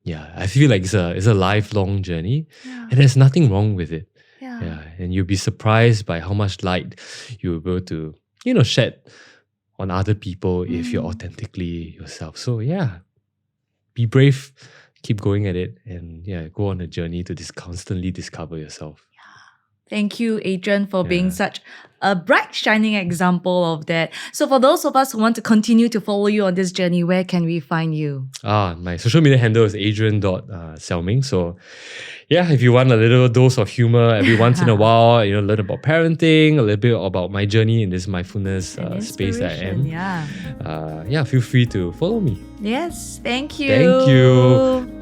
Yeah, I feel like it's a lifelong journey, and there's nothing wrong with it. Yeah, and you'll be surprised by how much light you're able to, shed on other people if you're authentically yourself. So yeah, be brave, keep going at it, and go on a journey to constantly discover yourself. Thank you, Adrian, for being such a bright, shining example of that. So for those of us who want to continue to follow you on this journey, where can we find you? My social media handle is Adrian.Xiao Ming. So yeah, if you want a little dose of humor every once in a while, learn about parenting, a little bit about my journey in this mindfulness space that I am. Feel free to follow me. Yes, thank you. Thank you.